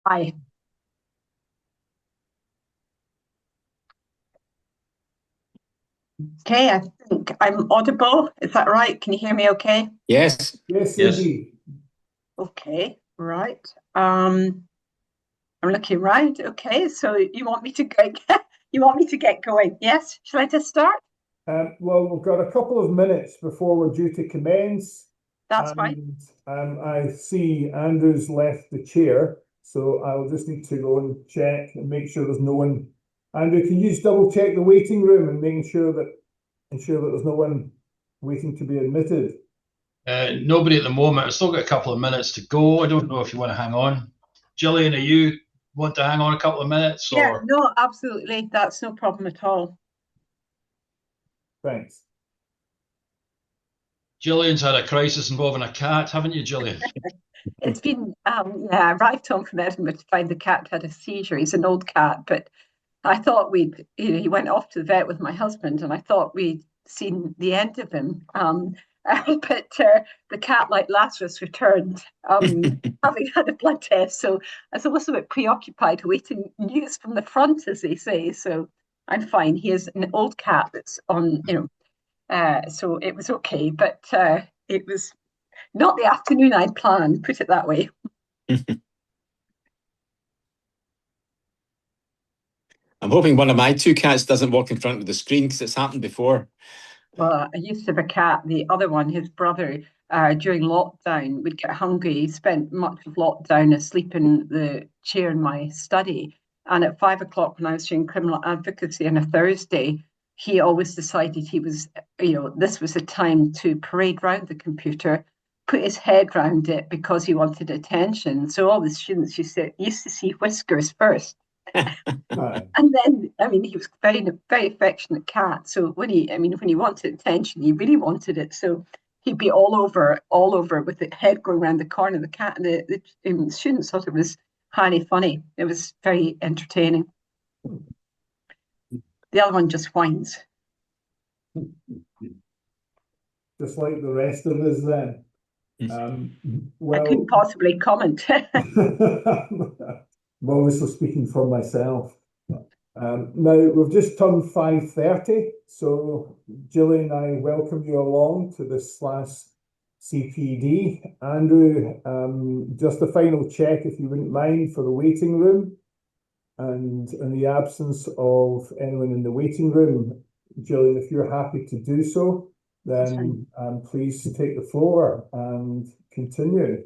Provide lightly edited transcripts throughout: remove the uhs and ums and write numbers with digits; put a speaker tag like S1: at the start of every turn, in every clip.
S1: Hi. Okay, I think I'm audible. Is that right? Can you hear me okay?
S2: Yes.
S3: Yes,
S2: Yes.
S3: indeed.
S1: Okay, right. I'm looking right. Okay, so you want me to go, you want me to get going? Yes? Shall I just start?
S3: Well, we've got a couple of minutes before we're due to commence,
S1: That's fine.
S3: and I see Andrew's left the chair, so I'll just need to go and check and make sure there's no one. Andrew, can you just double check the waiting room and ensure that there's no one waiting to be admitted?
S2: Nobody at the moment. I've still got a couple of minutes to go. I don't know if you want to hang on. Gillian, are you want to hang on a couple of minutes
S1: Yeah,
S2: or
S1: no, absolutely. That's no problem at all.
S3: Thanks.
S2: Gillian's had a crisis involving a cat, haven't you, Gillian?
S1: It's been, yeah, I arrived home from Edinburgh to find the cat had a seizure. He's an old cat, but I thought he went off to the vet with my husband, and I thought we'd seen the end of him. But the cat, like Lazarus, returned, having had a blood test. So I was also a bit preoccupied waiting news from the front, as they say. So I'm fine. He is an old cat that's so it was okay. But it was not the afternoon I'd planned, put it that way.
S2: I'm hoping one of my two cats doesn't walk in front of the screen because it's happened before.
S1: Well, I used to have a cat. The other one, his brother, during lockdown, would get hungry. He spent much of lockdown asleep in the chair in my study. And at 5 o'clock, when I was doing criminal advocacy on a Thursday, he always decided this was a time to parade round the computer, put his head round it because he wanted attention. So all the students used to see whiskers first.
S3: Hi.
S1: And then, I mean, he was very affectionate cat. So when he wanted attention, he really wanted it. So he'd be all over with the head going around the corner of the cat. And the students thought it was highly funny. It was very entertaining. The other one just whines.
S3: Just like the rest of us then.
S1: I couldn't
S3: Well,
S1: possibly comment.
S3: I'm obviously speaking for myself. Now we've just turned 5:30, so Gillian and I welcome you along to this last CPD. Andrew, just a final check if you wouldn't mind for the waiting room. And in the absence of anyone in the waiting room, Gillian, if you're happy to do so, then please take the floor and continue.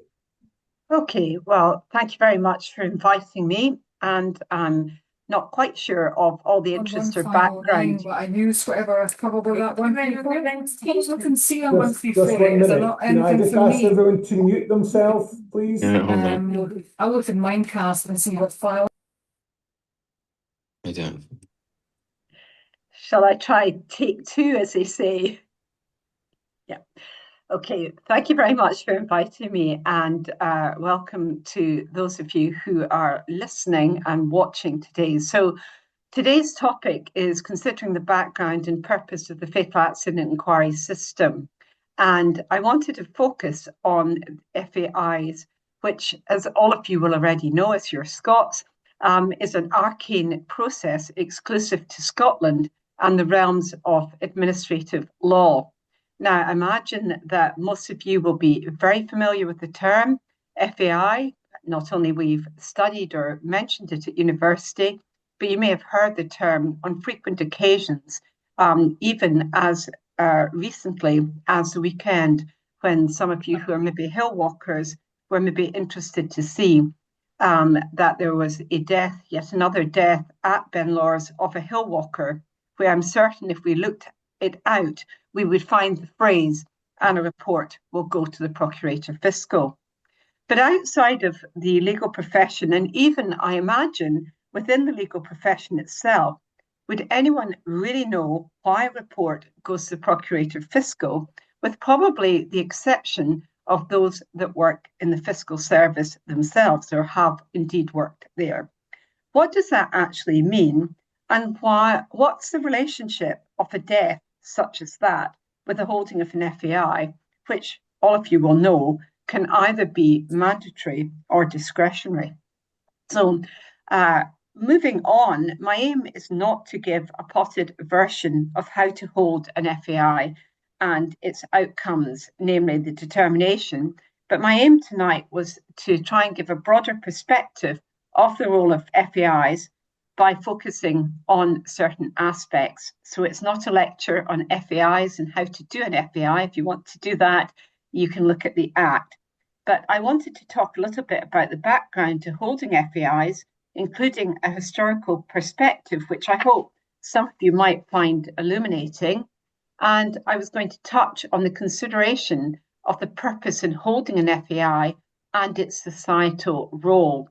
S1: Okay, well, thank you very much for inviting me. And I'm not quite sure of all the
S4: On one
S1: interest or
S4: final line,
S1: background.
S4: but I used whatever I've probably that one. I can see on
S3: Just
S4: 134.
S3: 1
S4: Is there
S3: minute.
S4: not
S3: Can I
S4: anything
S3: just
S4: for
S3: ask
S4: me?
S3: everyone to mute themselves, please?
S2: Yeah, hold on.
S4: I'll look in Mindcast and see what file.
S2: I don't.
S1: Shall I try take two, as they say? Yeah. Okay. Thank you very much for inviting me, and welcome to those of you who are listening and watching today. So, today's topic is considering the background and purpose of the Fatal Accident Inquiry System. And I wanted to focus on FAIs, which, as all of you will already know, as you're Scots, is an arcane process exclusive to Scotland and the realms of administrative law. Now, I imagine that most of you will be very familiar with the term FAI. Not only we've studied or mentioned it at university, but you may have heard the term on frequent occasions, even as recently as the weekend, when some of you who are maybe hill walkers were maybe interested to see that there was a death, yet another death at Benlors of a hill walker, where I'm certain if we looked it out, we would find the phrase, and a report will go to the Procurator Fiscal. But outside of the legal profession, and even I imagine within the legal profession itself, would anyone really know why a report goes to the Procurator Fiscal, with probably the exception of those that work in the fiscal service themselves or have indeed worked there? What does that actually mean? And what's the relationship of a death such as that with the holding of an FAI, which all of you will know can either be mandatory or discretionary? So moving on, my aim is not to give a potted version of how to hold an FAI and its outcomes, namely the determination, but my aim tonight was to try and give a broader perspective of the role of FAIs by focusing on certain aspects. So it's not a lecture on FAIs and how to do an FAI. If you want to do that, you can look at the Act. But I wanted to talk a little bit about the background to holding FAIs, including a historical perspective, which I hope some of you might find illuminating. And I was going to touch on the consideration of the purpose in holding an FAI and its societal role.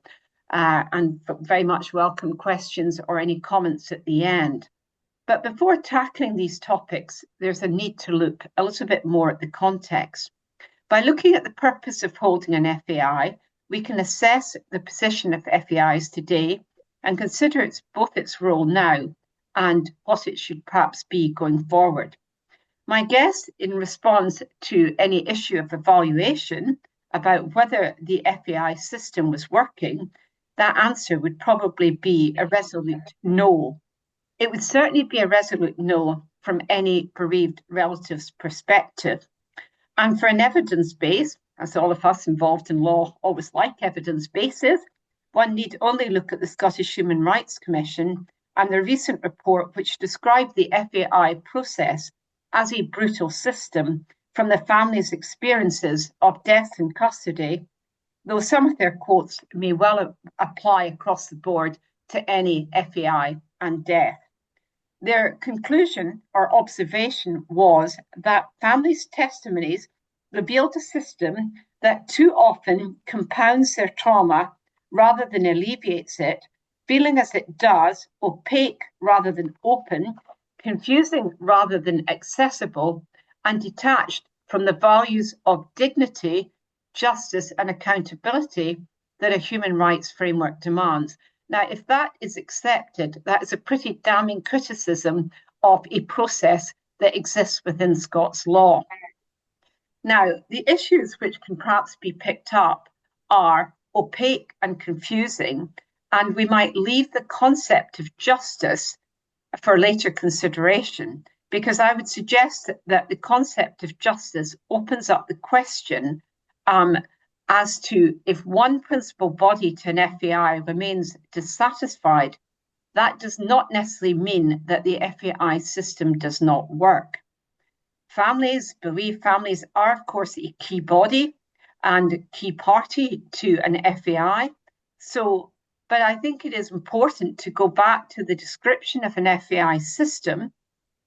S1: And very much welcome questions or any comments at the end. But before tackling these topics, there's a need to look a little bit more at the context. By looking at the purpose of holding an FAI, we can assess the position of FAIs today and consider both its role now and what it should perhaps be going forward. My guess in response to any issue of evaluation about whether the FAI system was working, that answer would probably be a resolute no. It would certainly be a resolute no from any bereaved relative's perspective. And for an evidence base, as all of us involved in law always like evidence bases, one need only look at the Scottish Human Rights Commission and their recent report, which described the FAI process as a brutal system from the family's experiences of death in custody, though some of their quotes may well apply across the board to any FAI and death. Their conclusion or observation was that families' testimonies revealed a system that too often compounds their trauma rather than alleviates it, feeling as it does, opaque rather than open, confusing rather than accessible, and detached from the values of dignity, justice, and accountability that a human rights framework demands. Now, if that is accepted, that is a pretty damning criticism of a process that exists within Scots law. Now, the issues which can perhaps be picked up are opaque and confusing, and we might leave the concept of justice for later consideration, because I would suggest that the concept of justice opens up the question as to if one principal body to an FAI remains dissatisfied, that does not necessarily mean that the FAI system does not work. Families, bereaved families, are of course a key body and key party to an FAI. But I think it is important to go back to the description of an FAI system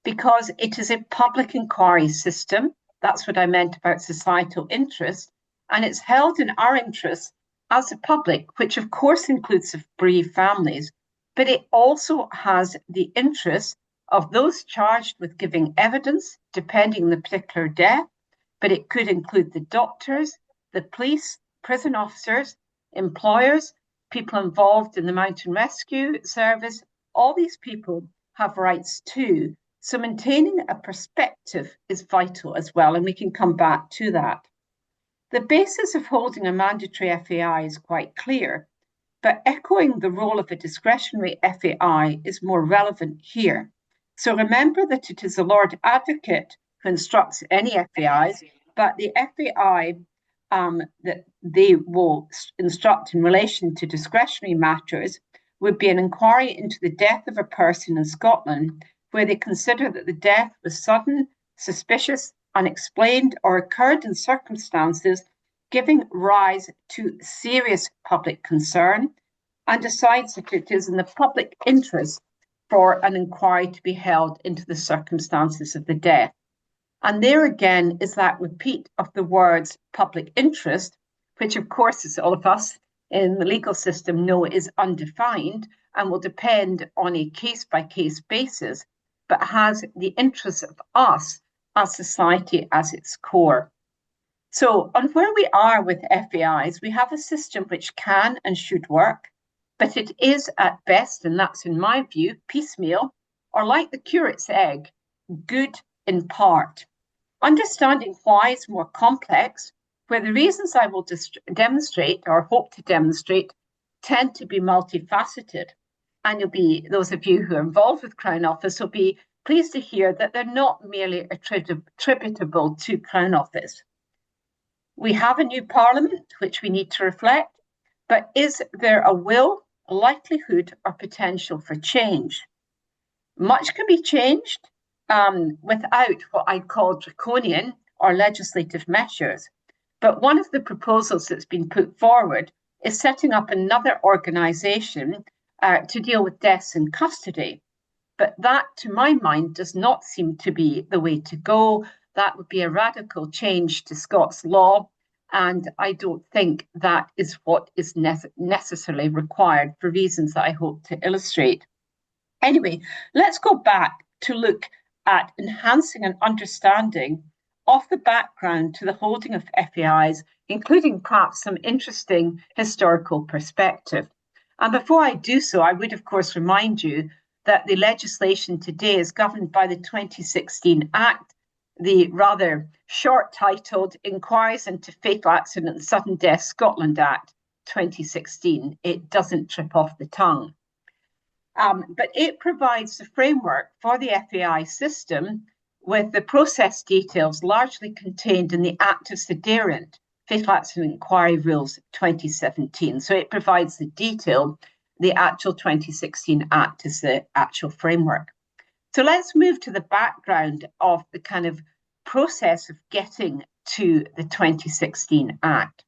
S1: because it is a public inquiry system. That's what I meant about societal interest. And it's held in our interest as a public, which of course includes bereaved families, but it also has the interest of those charged with giving evidence, depending on the particular death, but it could include the doctors, the police, prison officers, employers, people involved in the mountain rescue service. All these people have rights too. So maintaining a perspective is vital as well, and we can come back to that. The basis of holding a mandatory FAI is quite clear, but echoing the role of a discretionary FAI is more relevant here. So remember that it is the Lord Advocate who instructs any FAIs, but the FAI that they will instruct in relation to discretionary matters would be an inquiry into the death of a person in Scotland, where they consider that the death was sudden, suspicious, unexplained, or occurred in circumstances giving rise to serious public concern, and decides that it is in the public interest for an inquiry to be held into the circumstances of the death. And there again is that repeat of the words public interest, which of course, as all of us in the legal system know, is undefined and will depend on a case-by-case basis, but has the interests of us as society as its core. So on where we are with FAIs, we have a system which can and should work, but it is at best, and that's in my view, piecemeal, or like the curate's egg, good in part. Understanding why is more complex, where the reasons I will demonstrate or hope to demonstrate tend to be multifaceted. And those of you who are involved with Crown Office will be pleased to hear that they're not merely attributable to Crown Office. We have a new Parliament, which we need to reflect, but is there a will, a likelihood, or potential for change? Much can be changed without what I'd call draconian or legislative measures. But one of the proposals that's been put forward is setting up another organisation to deal with deaths in custody. But that, to my mind, does not seem to be the way to go. That would be a radical change to Scots law, and I don't think that is what is necessarily required for reasons that I hope to illustrate. Anyway, let's go back to look at enhancing an understanding of the background to the holding of FAIs, including perhaps some interesting historical perspective. And before I do so, I would, of course, remind you that the legislation today is governed by the 2016 Act, the rather short-titled Inquiries into Fatal Accident and Sudden Death Scotland Act 2016. It doesn't trip off the tongue. But it provides the framework for the FAI system, with the process details largely contained in the Acta Sederunt Fatal Accident Inquiry Rules 2017. So it provides the detail. The actual 2016 Act is the actual framework. So let's move to the background of the kind of process of getting to the 2016 Act.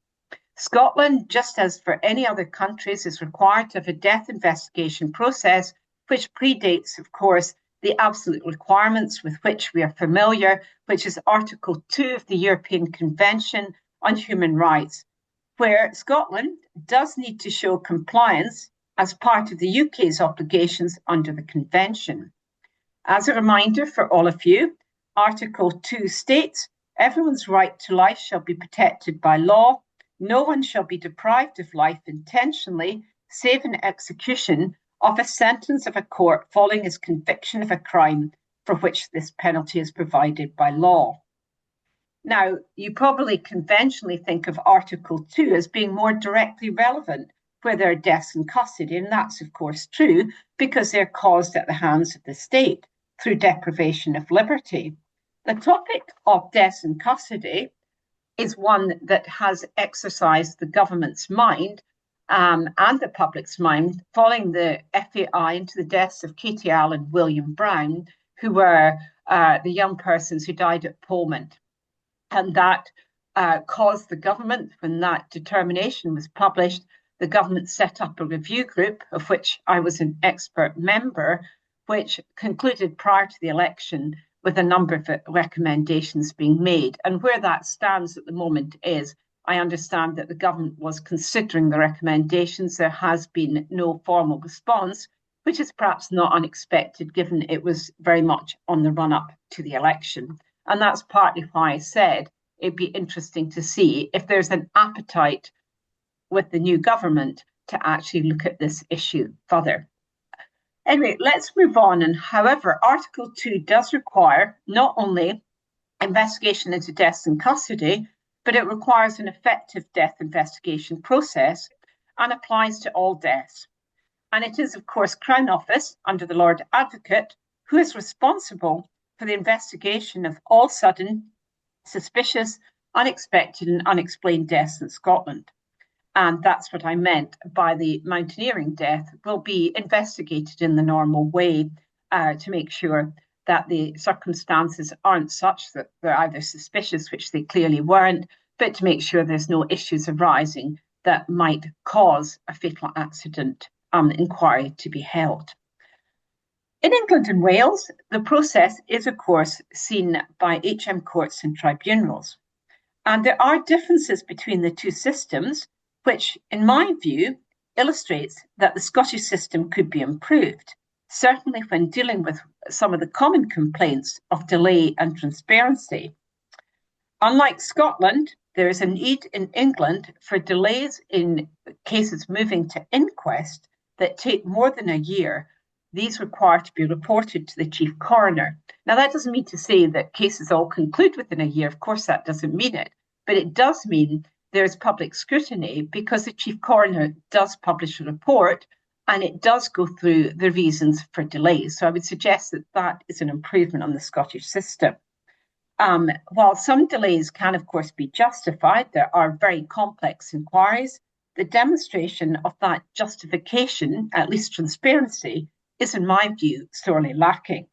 S1: Scotland, just as for any other countries, is required to have a death investigation process, which predates, of course, the absolute requirements with which we are familiar, which is Article 2 of the European Convention on Human Rights, where Scotland does need to show compliance as part of the UK's obligations under the Convention. As a reminder for all of you, Article 2 states, everyone's right to life shall be protected by law. No one shall be deprived of life intentionally, save in execution of a sentence of a court following his conviction of a crime for which this penalty is provided by law. Now, you probably conventionally think of Article 2 as being more directly relevant where there are deaths in custody, and that's of course true because they're caused at the hands of the state through deprivation of liberty. The topic of deaths in custody is one that has exercised the government's mind and the public's mind following the FAI into the deaths of Katie Allen and William Brown, who were the young persons who died at Polmont. And that caused the government, when that determination was published, the government set up a review group, of which I was an expert member, which concluded prior to the election with a number of recommendations being made. And where that stands at the moment is, I understand that the government was considering the recommendations. There has been no formal response, which is perhaps not unexpected, given it was very much on the run-up to the election. And that's partly why I said it'd be interesting to see if there's an appetite with the new government to actually look at this issue further. Anyway, let's move on. And however, Article 2 does require not only investigation into deaths in custody, but it requires an effective death investigation process and applies to all deaths. And it is, of course, Crown Office under the Lord Advocate who is responsible for the investigation of all sudden, suspicious, unexpected and unexplained deaths in Scotland. And that's what I meant by the mountaineering death will be investigated in the normal way to make sure that the circumstances aren't such that they're either suspicious, which they clearly weren't, but to make sure there's no issues arising that might cause a fatal accident inquiry to be held. In England and Wales, the process is, of course, seen by HM courts and tribunals. And there are differences between the two systems, which, in my view, illustrates that the Scottish system could be improved, certainly when dealing with some of the common complaints of delay and transparency. Unlike Scotland, there is a need in England for delays in cases moving to inquest that take more than a year. These require to be reported to the Chief Coroner. Now, that doesn't mean to say that cases all conclude within a year. Of course, that doesn't mean it. But it does mean there's public scrutiny because the Chief Coroner does publish a report and it does go through the reasons for delays. So I would suggest that that is an improvement on the Scottish system. While some delays can, of course, be justified, there are very complex inquiries. The demonstration of that justification, at least transparency, is, in my view, sorely lacking.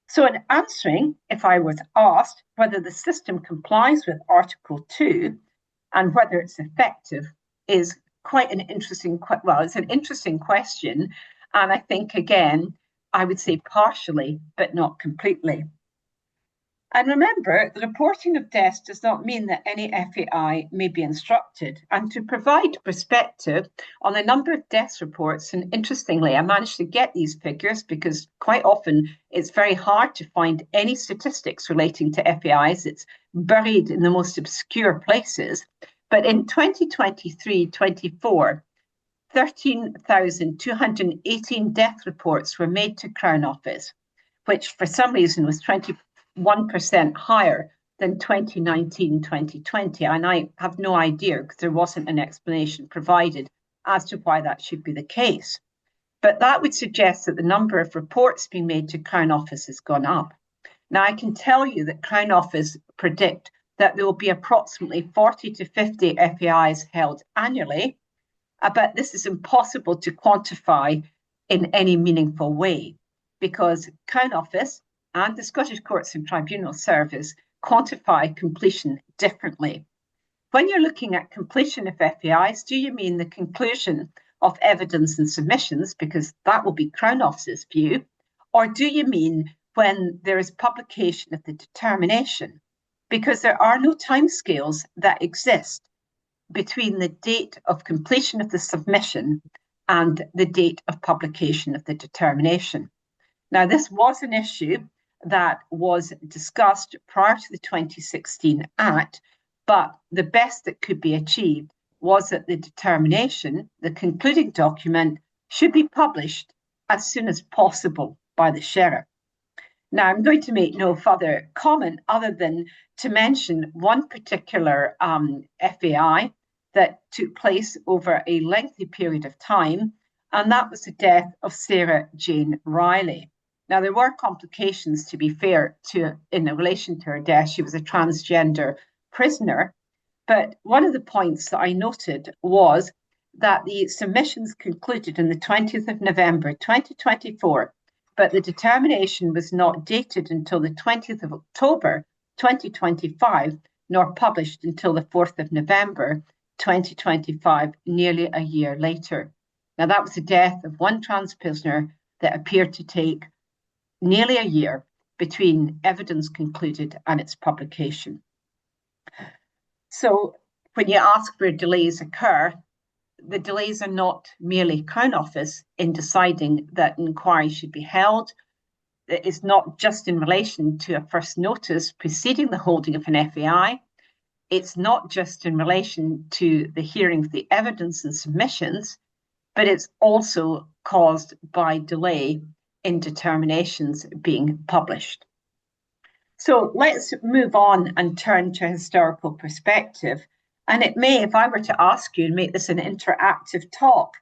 S1: So in answering, if I was asked whether the system complies with Article 2 and whether it's effective, is quite an interesting, it's an interesting question. And I think, again, I would say partially, but not completely. And remember, the reporting of deaths does not mean that any FAI may be instructed. And to provide perspective on the number of deaths reports, and interestingly, I managed to get these figures because quite often it's very hard to find any statistics relating to FAIs. It's buried in the most obscure places. But in 2023-24, 13,218 death reports were made to Crown Office, which for some reason was 21% higher than 2019-2020. And I have no idea because there wasn't an explanation provided as to why that should be the case. But that would suggest that the number of reports being made to Crown Office has gone up. Now, I can tell you that Crown Office predict that there will be approximately 40 to 50 FAIs held annually, but this is impossible to quantify in any meaningful way because Crown Office and the Scottish Courts and Tribunal Service quantify completion differently. When you're looking at completion of FAIs, do you mean the conclusion of evidence and submissions, because that will be Crown Office's view, or do you mean when there is publication of the determination? Because there are no timescales that exist between the date of completion of the submission and the date of publication of the determination. Now, this was an issue that was discussed prior to the 2016 Act, but the best that could be achieved was that the determination, the concluding document, should be published as soon as possible by the Sheriff. Now, I'm going to make no further comment other than to mention one particular FAI that took place over a lengthy period of time, and that was the death of Sarah Jane Riley. Now, there were complications, to be fair, in relation to her death. She was a transgender prisoner. But one of the points that I noted was that the submissions concluded on the 20th of November 2024, but the determination was not dated until the 20th of October 2025, nor published until the 4th of November 2025, nearly a year later. Now, that was the death of one trans prisoner that appeared to take nearly a year between evidence concluded and its publication. So when you ask where delays occur, the delays are not merely Crown Office in deciding that an inquiry should be held. It is not just in relation to a first notice preceding the holding of an FAI. It's not just in relation to the hearing of the evidence and submissions, but it's also caused by delay in determinations being published. So let's move on and turn to a historical perspective. And it may, if I were to ask you and make this an interactive talk,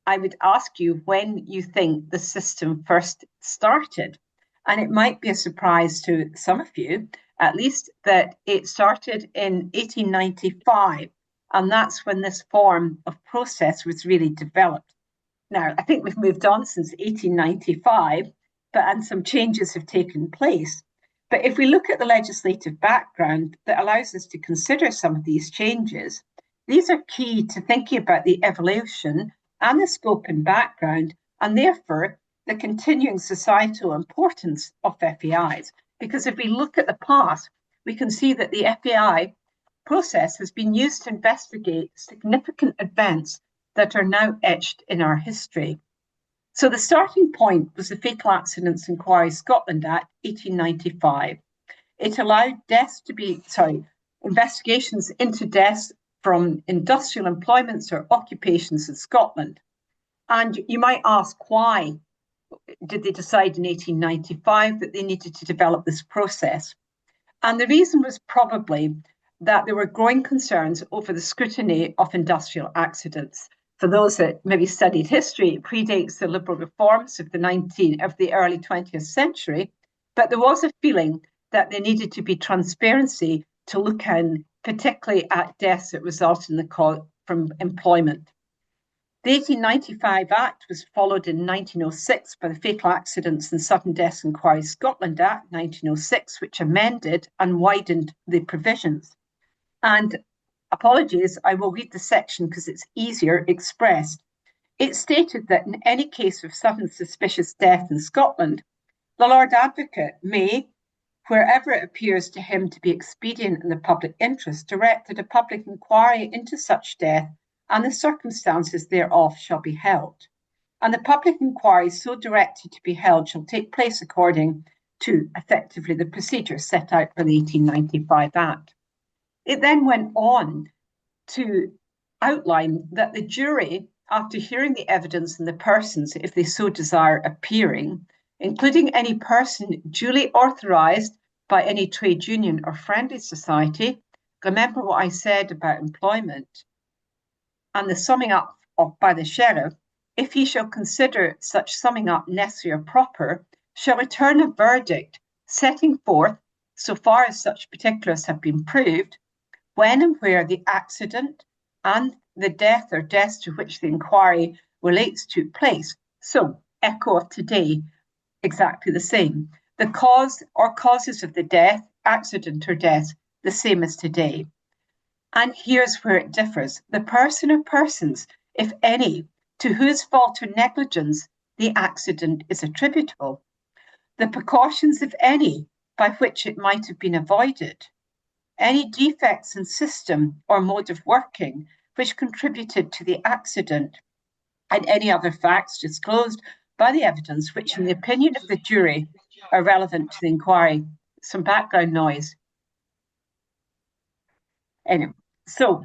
S1: I would ask you when you think the system first started. And it might be a surprise to some of you, at least, that it started in 1895. And that's when this form of process was really developed. Now, I think we've moved on since 1895, and some changes have taken place. But if we look at the legislative background that allows us to consider some of these changes, these are key to thinking about the evolution and the scope and background, and therefore the continuing societal importance of FAIs. Because if we look at the past, we can see that the FAI process has been used to investigate significant events that are now etched in our history. So the starting point was the Fatal Accidents Inquiry Scotland Act 1895. It allowed investigations into deaths from industrial employments or occupations in Scotland. And you might ask, why did they decide in 1895 that they needed to develop this process? And the reason was probably that there were growing concerns over the scrutiny of industrial accidents. For those that maybe studied history, it predates the liberal reforms of the early 20th century, but there was a feeling that there needed to be transparency to look in, particularly at deaths that result in the call from employment. The 1895 Act was followed in 1906 by the Fatal Accidents and Sudden Deaths Inquiry Scotland Act 1906, which amended and widened the provisions. And apologies, I will read the section because it's easier expressed. It stated that in any case of sudden suspicious death in Scotland, the Lord Advocate may, wherever it appears to him to be expedient in the public interest, direct that a public inquiry into such death and the circumstances thereof shall be held. And the public inquiry so directed to be held shall take place according to, effectively, the procedure set out by the 1895 Act. It then went on to outline that the jury, after hearing the evidence and the persons, if they so desire, appearing, including any person duly authorised by any trade union or friendly society, remember what I said about employment, and the summing up by the sheriff, if he shall consider such summing up necessary or proper, shall return a verdict setting forth, so far as such particulars have been proved, when and where the accident and the death or deaths to which the inquiry relates took place. So, echo of today, exactly the same. The cause or causes of the death, accident or death, the same as today. And here's where it differs. The person or persons, if any, to whose fault or negligence the accident is attributable. The precautions, if any, by which it might have been avoided. Any defects in system or mode of working which contributed to the accident, and any other facts disclosed by the evidence which, in the opinion of the jury, are relevant to the inquiry. Some background noise. Anyway, so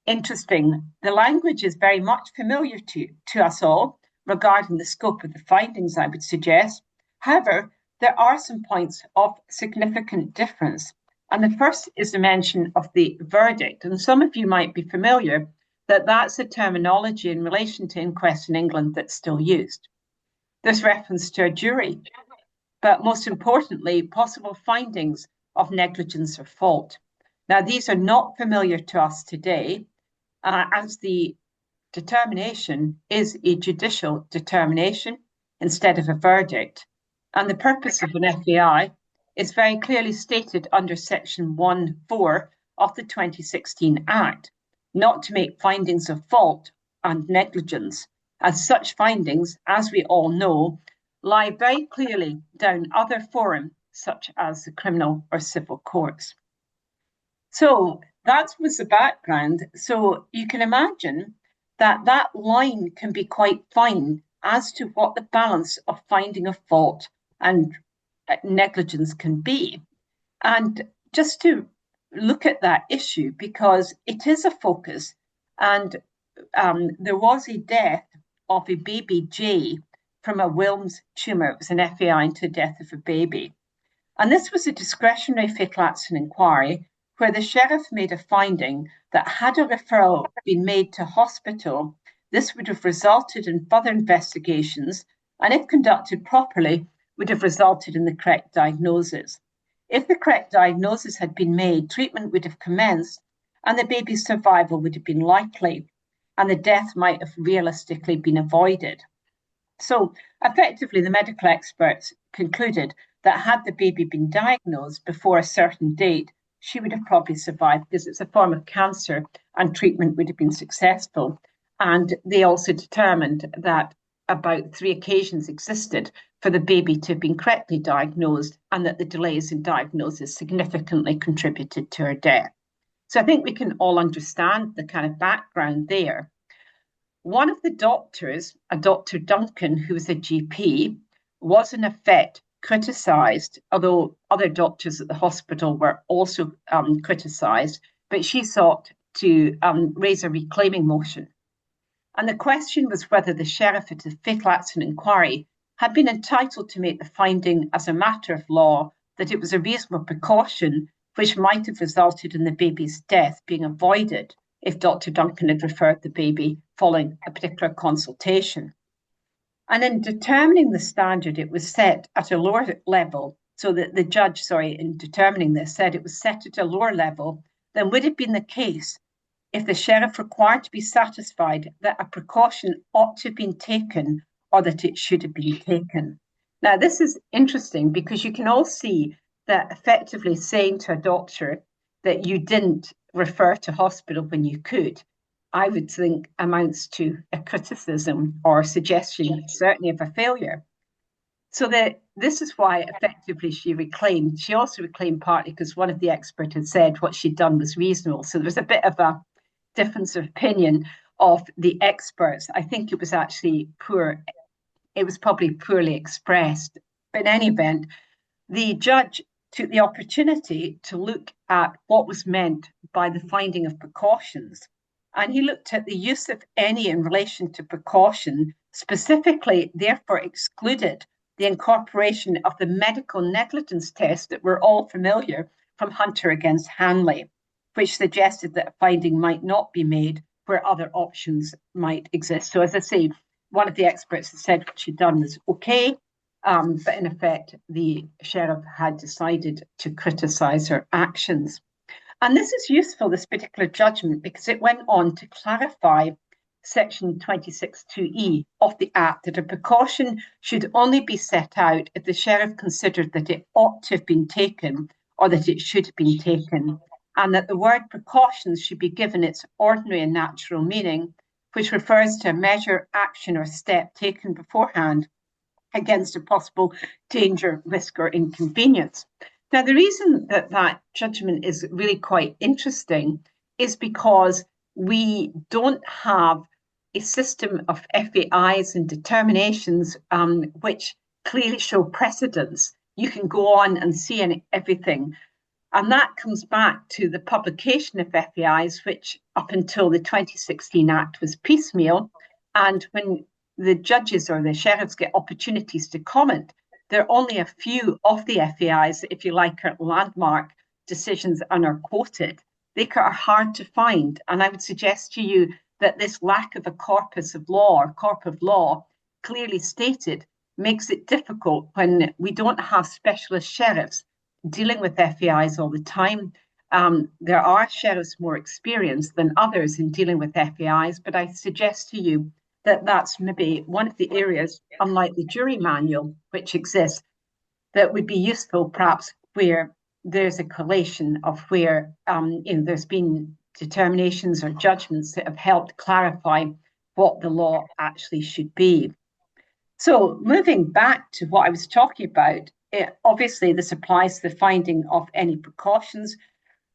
S1: interesting. The language is very much familiar to us all regarding the scope of the findings, I would suggest. However, there are some points of significant difference. And the first is the mention of the verdict. And some of you might be familiar that that's a terminology in relation to inquests in England that's still used. There's reference to a jury, but most importantly, possible findings of negligence or fault. Now, these are not familiar to us today, as the determination is a judicial determination instead of a verdict. And the purpose of an FAI is very clearly stated under Section 1(4) of the 2016 Act, not to make findings of fault and negligence, as such findings, as we all know, lie very clearly down other forums, such as the criminal or civil courts. So that was the background. So you can imagine that that line can be quite fine as to what the balance of finding a fault and negligence can be. And just to look at that issue, because it is a focus, and there was a death of a baby J from a Wilms tumour. It was an FAI into the death of a baby. And this was a discretionary fatal accident inquiry where the sheriff made a finding that had a referral been made to hospital, this would have resulted in further investigations, and if conducted properly, would have resulted in the correct diagnosis. If the correct diagnosis had been made, treatment would have commenced, and the baby's survival would have been likely, and the death might have realistically been avoided. So, effectively, the medical experts concluded that had the baby been diagnosed before a certain date, she would have probably survived because it's a form of cancer and treatment would have been successful. And they also determined that about 3 occasions existed for the baby to have been correctly diagnosed and that the delays in diagnosis significantly contributed to her death. So I think we can all understand the kind of background there. One of the doctors, a Dr. Duncan, who was a GP, was in effect criticised, although other doctors at the hospital were also criticised, but she sought to raise a reclaiming motion. And the question was whether the sheriff at the fatal accident inquiry had been entitled to make the finding as a matter of law that it was a reasonable precaution which might have resulted in the baby's death being avoided if Dr. Duncan had referred the baby following a particular consultation. And in determining the standard, it was set at a lower level, so that the judge, in determining this, said it was set at a lower level than would have been the case if the sheriff required to be satisfied that a precaution ought to have been taken or that it should have been taken. Now, this is interesting because you can all see that effectively saying to a doctor that you didn't refer to hospital when you could, I would think amounts to a criticism or suggestion, certainly of a failure. So this is why effectively she reclaimed. She also reclaimed partly because one of the experts had said what she'd done was reasonable. So there was a bit of a difference of opinion of the experts. I think it was actually poor. It was probably poorly expressed. But in any event, the judge took the opportunity to look at what was meant by the finding of precautions. And he looked at the use of any in relation to precaution, specifically, therefore excluded the incorporation of the medical negligence test that we're all familiar from Hunter against Hanley, which suggested that a finding might not be made where other options might exist. So as I say, one of the experts said what she'd done was okay, but in effect, the sheriff had decided to criticise her actions. And this is useful, this particular judgment, because it went on to clarify Section 26(2)(e) of the Act, that a precaution should only be set out if the sheriff considered that it ought to have been taken or that it should have been taken, and that the word precautions should be given its ordinary and natural meaning, which refers to a measure, action, or step taken beforehand against a possible danger, risk, or inconvenience. Now, the reason that that judgment is really quite interesting is because we don't have a system of FAIs and determinations which clearly show precedence. You can go on and see everything. And that comes back to the publication of FAIs, which up until the 2016 Act was piecemeal. And when the judges or the sheriffs get opportunities to comment, there are only a few of the FAIs, if you like, are landmark decisions and are quoted. They are hard to find. And I would suggest to you that this lack of a corpus of law or corpus of law clearly stated makes it difficult when we don't have specialist sheriffs dealing with FAIs all the time. There are sheriffs more experienced than others in dealing with FAIs, but I suggest to you that that's maybe one of the areas, unlike the jury manual, which exists, that would be useful perhaps where there's a collation of where there's been determinations or judgments that have helped clarify what the law actually should be. So moving back to what I was talking about, obviously this applies to the finding of any precautions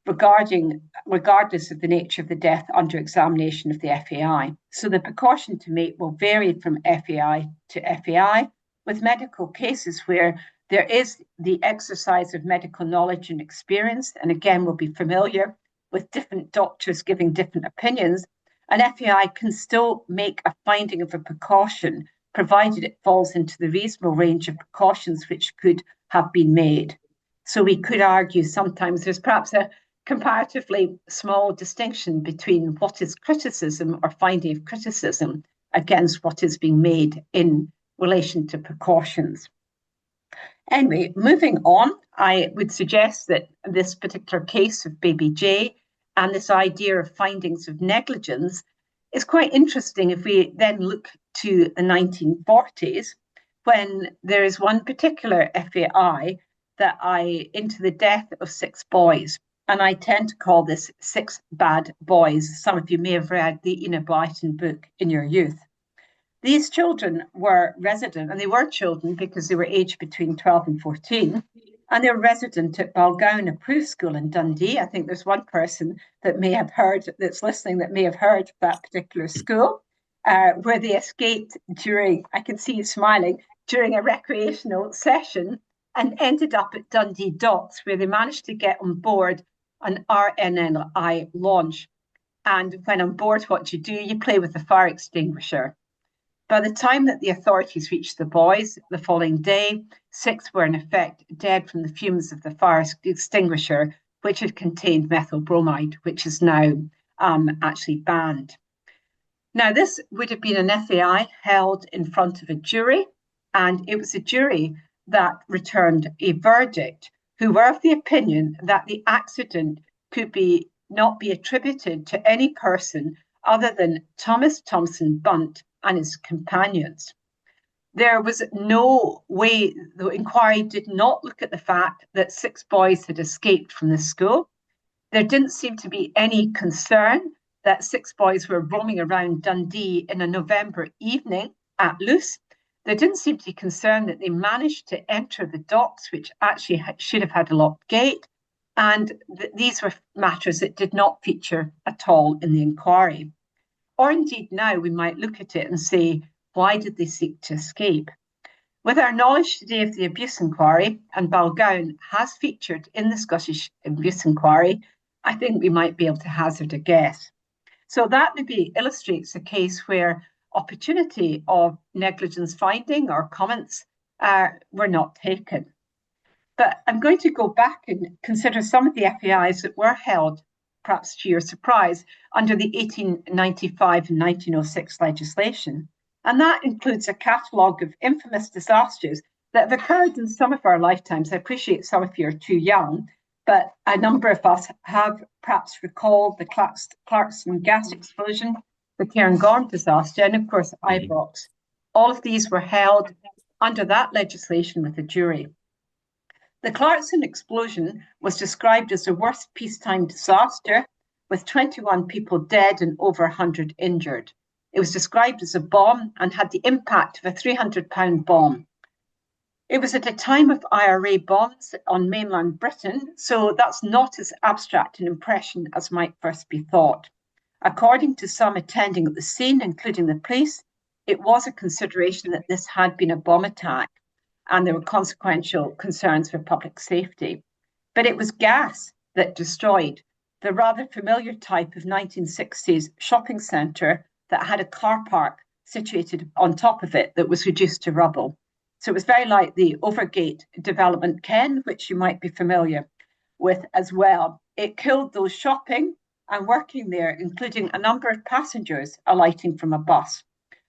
S1: regardless of the nature of the death under examination of the FAI. So the precaution to make will vary from FAI to FAI, with medical cases where there is the exercise of medical knowledge and experience, and again, we'll be familiar with different doctors giving different opinions. An FAI can still make a finding of a precaution, provided it falls into the reasonable range of precautions which could have been made. So we could argue sometimes there's perhaps a comparatively small distinction between what is criticism or finding of criticism against what is being made in relation to precautions. Anyway, moving on, I would suggest that this particular case of Baby J and this idea of findings of negligence is quite interesting if we then look to the 1940s, when there is one particular FAI into the death of 6 boys. And I tend to call this 6 Bad Boys. Some of you may have read the Enid Blyton book in your youth. These children were resident, and they were children because they were aged between 12 and 14, and they were resident at Balgown Approved School in Dundee. I think there's one person that may have heard, that's listening, that may have heard of that particular school, where they escaped during, I can see you smiling, during a recreational session and ended up at Dundee Docks, where they managed to get on board an RNLI launch. And when on board, what you do, you play with the fire extinguisher. By the time that the authorities reached the boys the following day, 6 were in effect dead from the fumes of the fire extinguisher, which had contained methyl bromide, which is now actually banned. Now, this would have been an FAI held in front of a jury, and it was a jury that returned a verdict who were of the opinion that the accident could not be attributed to any person other than Thomas Thompson Bunt and his companions. There was no way, the inquiry did not look at the fact that 6 boys had escaped from the school. There didn't seem to be any concern that 6 boys were roaming around Dundee in a November evening at loose. There didn't seem to be concern that they managed to enter the docks, which actually should have had a locked gate. And these were matters that did not feature at all in the inquiry. Or indeed now we might look at it and say, why did they seek to escape? With our knowledge today of the abuse inquiry, and Balgowan has featured in the Scottish abuse inquiry, I think we might be able to hazard a guess. So that maybe illustrates a case where opportunity of negligence finding or comments were not taken. But I'm going to go back and consider some of the FAIs that were held, perhaps to your surprise, under the 1895 and 1906 legislation. And that includes a catalogue of infamous disasters that have occurred in some of our lifetimes. I appreciate some of you are too young, but a number of us have perhaps recalled the Clarkson gas explosion, the Cairngorm disaster, and of course, Ibrox. All of these were held under that legislation with a jury. The Clarkson explosion was described as the worst peacetime disaster, with 21 people dead and over 100 injured. It was described as a bomb and had the impact of a 300-pound bomb. It was at a time of IRA bombs on mainland Britain, so that's not as abstract an impression as might first be thought. According to some attending at the scene, including the police, it was a consideration that this had been a bomb attack and there were consequential concerns for public safety. But it was gas that destroyed the rather familiar type of 1960s shopping centre that had a car park situated on top of it that was reduced to rubble. So it was very like the Overgate development, Ken, which you might be familiar with as well. It killed those shopping and working there, including a number of passengers alighting from a bus.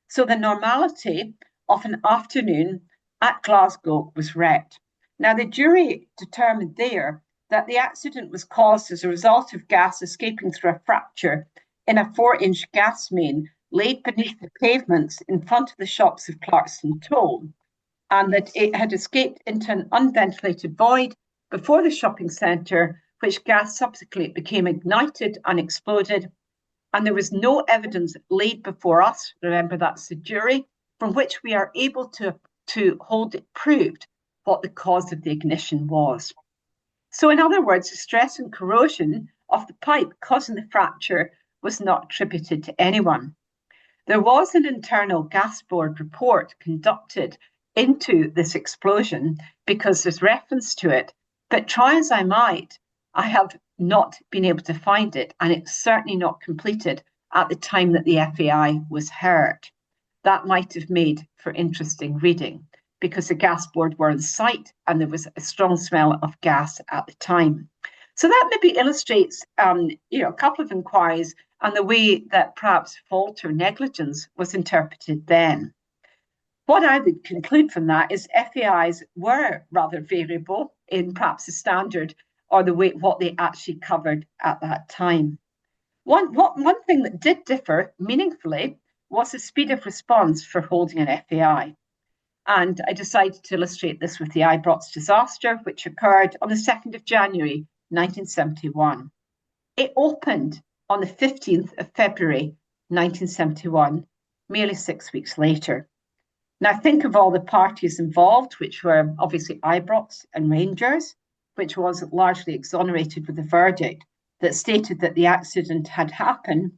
S1: So the normality of an afternoon at Glasgow was wrecked. Now, the jury determined there that the accident was caused as a result of gas escaping through a fracture in a 4-inch gas main laid beneath the pavements in front of the shops of Clarkson Toll, and that it had escaped into an unventilated void before the shopping centre, which gas subsequently became ignited and exploded. And there was no evidence laid before us, remember that's the jury, from which we are able to hold it proved what the cause of the ignition was. So in other words, the stress and corrosion of the pipe causing the fracture was not attributed to anyone. There was an internal gas board report conducted into this explosion because there's reference to it, but try as I might, I have not been able to find it, and it's certainly not completed at the time that the FAI was heard. That might have made for interesting reading because the gas board were on site and there was a strong smell of gas at the time. So that maybe illustrates a couple of inquiries and the way that perhaps fault or negligence was interpreted then. What I would conclude from that is FAIs were rather variable in perhaps the standard or the way what they actually covered at that time. One thing that did differ meaningfully was the speed of response for holding an FAI. And I decided to illustrate this with the Ibrox disaster, which occurred on the 2nd of January, 1971. It opened on the 15th of February, 1971, merely 6 weeks later. Now think of all the parties involved, which were obviously Ibrox and Rangers, which was largely exonerated with a verdict that stated that the accident had happened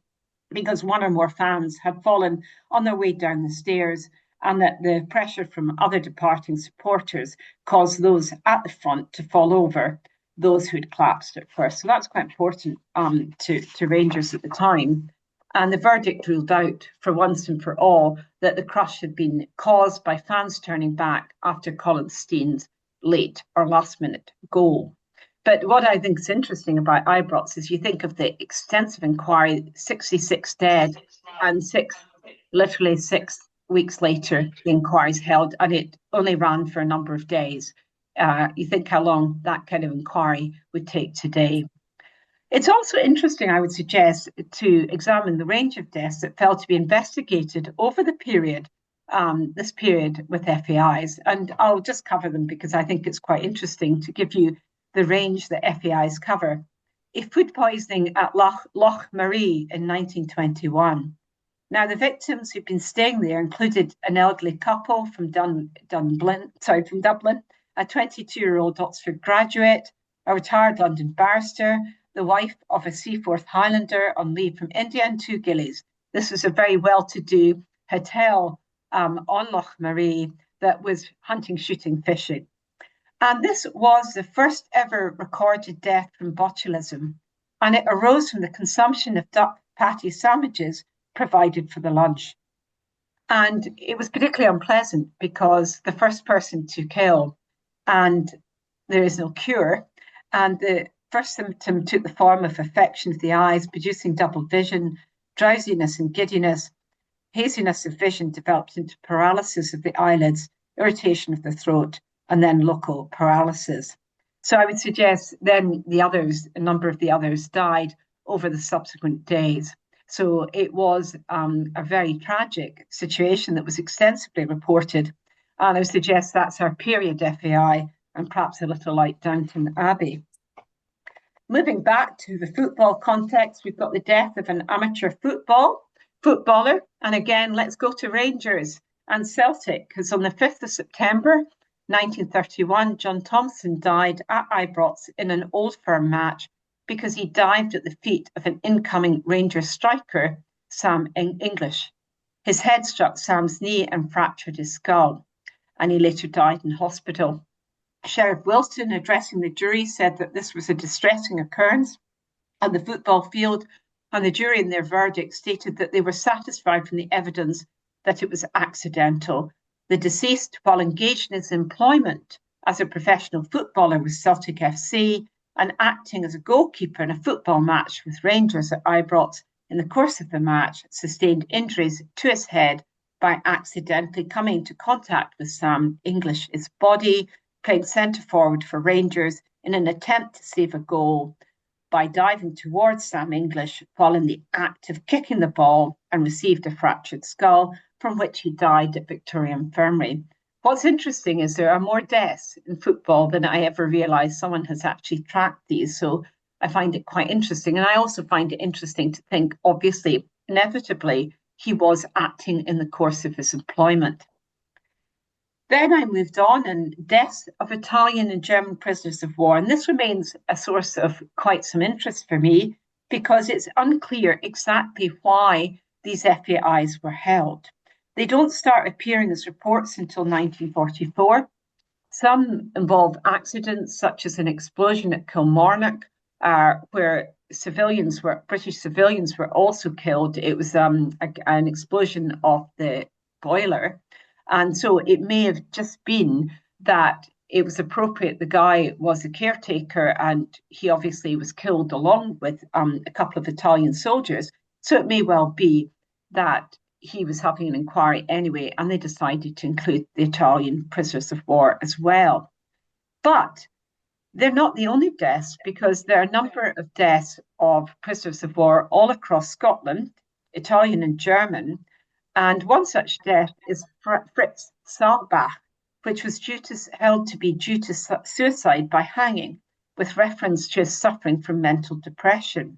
S1: because one or more fans had fallen on their way down the stairs and that the pressure from other departing supporters caused those at the front to fall over those who'd collapsed at first. So that's quite important to Rangers at the time. And the verdict ruled out for once and for all that the crush had been caused by fans turning back after Colin Steen's late or last minute goal. But what I think is interesting about Ibrox is you think of the extensive inquiry, 66 dead, and literally 6 weeks later, the inquiry's held, and it only ran for a number of days. You think how long that kind of inquiry would take today. It's also interesting, I would suggest, to examine the range of deaths that fell to be investigated over the period, this period with FAIs. And I'll just cover them because I think it's quite interesting to give you the range that FAIs cover. A food poisoning at Loch Maree in 1921. Now, the victims who'd been staying there included an elderly couple from Dublin, a 22-year-old Oxford graduate, a retired London barrister, the wife of a Seaforth Highlander on leave from India, and 2 gillies. This was a very well-to-do hotel on Loch Maree that was hunting, shooting, fishing. And this was the first ever recorded death from botulism, and it arose from the consumption of duck patty sandwiches provided for the lunch. And it was particularly unpleasant because the first person to kill, and there is no cure, and the first symptom took the form of affection of the eyes, producing double vision, drowsiness and giddiness. Haziness of vision developed into paralysis of the eyelids, irritation of the throat, and then local paralysis. So I would suggest then a number of the others died over the subsequent days. So it was a very tragic situation that was extensively reported. And I would suggest that's our period FAI, and perhaps a little like Downton Abbey. Moving back to the football context, we've got the death of an amateur footballer. And again, let's go to Rangers and Celtic, because on the 5th of September, 1931, John Thompson died at Ibrox in an Old Firm match because he dived at the feet of an incoming Rangers striker, Sam English. His head struck Sam's knee and fractured his skull, and he later died in hospital. Sheriff Wilson, addressing the jury, said that this was a distressing occurrence on the football field, and the jury in their verdict stated that they were satisfied from the evidence that it was accidental. The deceased, while engaged in his employment as a professional footballer with Celtic FC and acting as a goalkeeper in a football match with Rangers at Ibrox, in the course of the match, sustained injuries to his head by accidentally coming into contact with Sam English's body, playing centre forward for Rangers in an attempt to save a goal by diving towards Sam English while in the act of kicking the ball, and received a fractured skull, from which he died at Victoria Infirmary. What's interesting is there are more deaths in football than I ever realised. Someone has actually tracked these, so I find it quite interesting. And I also find it interesting to think, obviously, inevitably, he was acting in the course of his employment. Then I moved on, and deaths of Italian and German prisoners of war. And this remains a source of quite some interest for me because it's unclear exactly why these FAIs were held. They don't start appearing as reports until 1944. Some involve accidents, such as an explosion at Kilmarnock, where British civilians were also killed. It was an explosion of the boiler. And so it may have just been that it was appropriate. The guy was a caretaker and he obviously was killed along with a couple of Italian soldiers. So it may well be that he was having an inquiry anyway, and they decided to include the Italian prisoners of war as well. But they're not the only deaths, because there are a number of deaths of prisoners of war all across Scotland, Italian and German. And one such death is Fritz Saalbach, which was held to be due to suicide by hanging, with reference to his suffering from mental depression.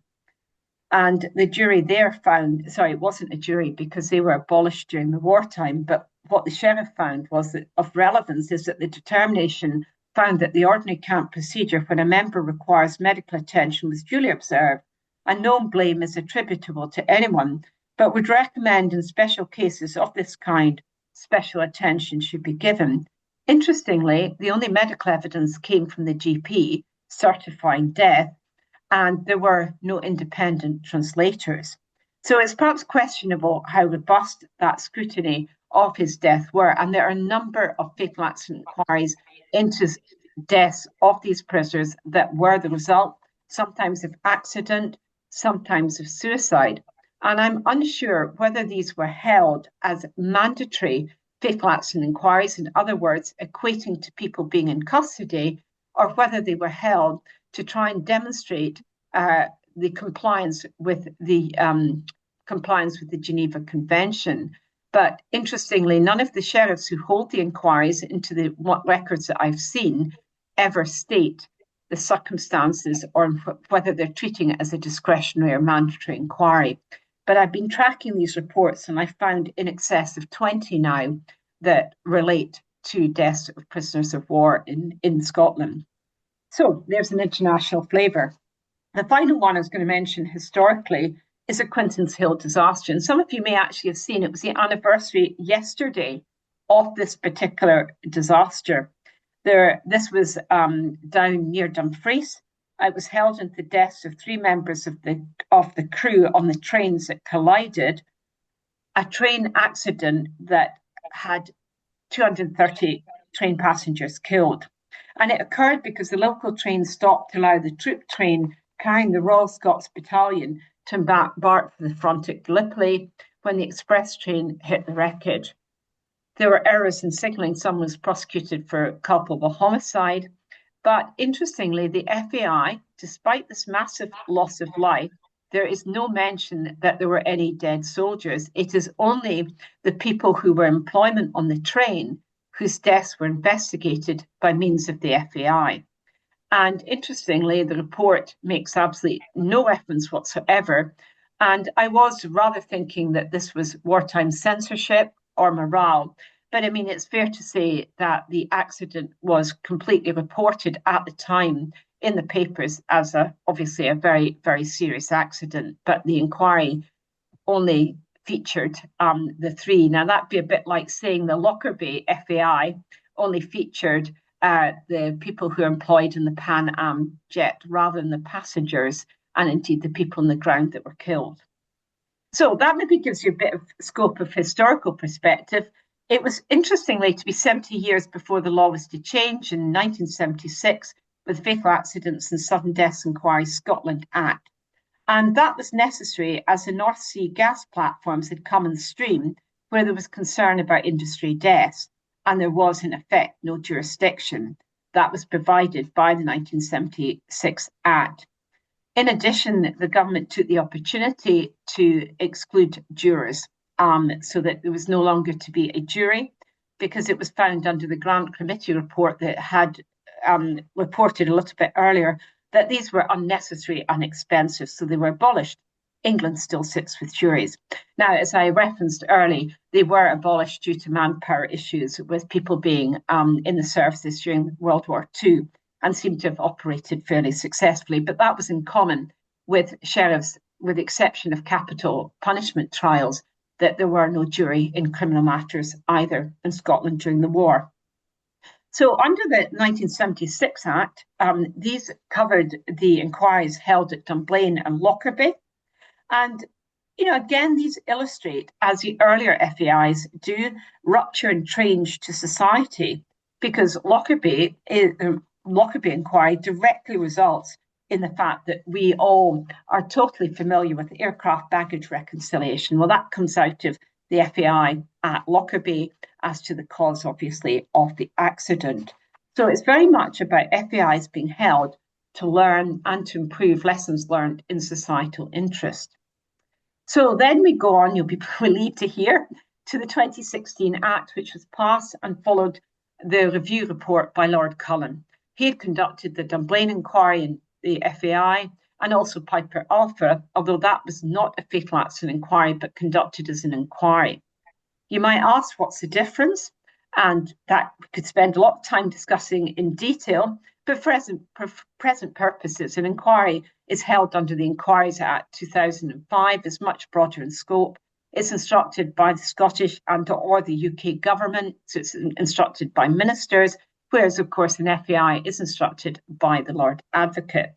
S1: And the jury there found, it wasn't a jury because they were abolished during the wartime, but what the sheriff found was that of relevance is that the determination found that the ordinary camp procedure when a member requires medical attention was duly observed, and no blame is attributable to anyone, but would recommend in special cases of this kind, special attention should be given. Interestingly, the only medical evidence came from the GP certifying death, and there were no independent translators. So it's perhaps questionable how robust that scrutiny of his death were, and there are a number of fatal accident inquiries into deaths of these prisoners that were the result, sometimes of accident, sometimes of suicide. And I'm unsure whether these were held as mandatory fatal accident inquiries, in other words, equating to people being in custody, or whether they were held to try and demonstrate the compliance with the Geneva Convention. But interestingly, none of the sheriffs who hold the inquiries into the records that I've seen ever state the circumstances or whether they're treating it as a discretionary or mandatory inquiry. But I've been tracking these reports and I found in excess of 20 now that relate to deaths of prisoners of war in Scotland. So there's an international flavour. The final one I was going to mention historically is the Quinton's Hill disaster. And some of you may actually have seen it was the anniversary yesterday of this particular disaster. This was down near Dumfries. It was held into the deaths of 3 members of the crew on the trains that collided. A train accident that had 230 train passengers killed. And it occurred because the local train stopped to allow the troop train carrying the Royal Scots Battalion to embark for the front at Gallipoli when the express train hit the wreckage. There were errors in signalling. Someone was prosecuted for culpable homicide. But interestingly, the FAI, despite this massive loss of life, there is no mention that there were any dead soldiers. It is only the people who were in employment on the train whose deaths were investigated by means of the FAI. And interestingly, the report makes absolutely no reference whatsoever. And I was rather thinking that this was wartime censorship or morale. But I mean, it's fair to say that the accident was completely reported at the time in the papers as obviously a very, very serious accident. But the inquiry only featured the 3. Now, that'd be a bit like saying the Lockerbie FAI only featured the people who are employed in the Pan Am jet rather than the passengers and indeed the people on the ground that were killed. So that maybe gives you a bit of scope of historical perspective. It was interestingly to be 70 years before the law was to change in 1976 with Fatal Accidents and Sudden Deaths Inquiry Scotland Act. And that was necessary as the North Sea gas platforms had come on stream where there was concern about industry deaths. And there was, in effect, no jurisdiction. That was provided by the 1976 Act. In addition, the government took the opportunity to exclude jurors so that there was no longer to be a jury, because it was found under the Grant Committee report that had reported a little bit earlier that these were unnecessary and expensive, so they were abolished. England still sits with juries. Now, as I referenced early, they were abolished due to manpower issues with people being in the services during World War II and seem to have operated fairly successfully. But that was in common with sheriffs, with the exception of capital punishment trials, that there were no jury in criminal matters either in Scotland during the war. So under the 1976 Act, these covered the inquiries held at Dunblane and Lockerbie. And, you know, again, these illustrate, as the earlier FAIs do, rupture and change to society, because Lockerbie inquiry directly results in the fact that we all are totally familiar with aircraft baggage reconciliation. Well, that comes out of the FAI at Lockerbie as to the cause, obviously, of the accident. So it's very much about FAIs being held to learn and to improve lessons learned in societal interest. So then we go on, you'll be relieved to hear, to the 2016 Act, which was passed and followed the review report by Lord Cullen. He had conducted the Dunblane inquiry in the FAI and also Piper Alpha, although that was not a fatal accident inquiry, but conducted as an inquiry. You might ask, what's the difference? And that we could spend a lot of time discussing in detail, but for present purposes, an inquiry is held under the Inquiries Act 2005, is much broader in scope. It's instructed by the Scottish or the UK government, so it's instructed by ministers, whereas, of course, an FAI is instructed by the Lord Advocate.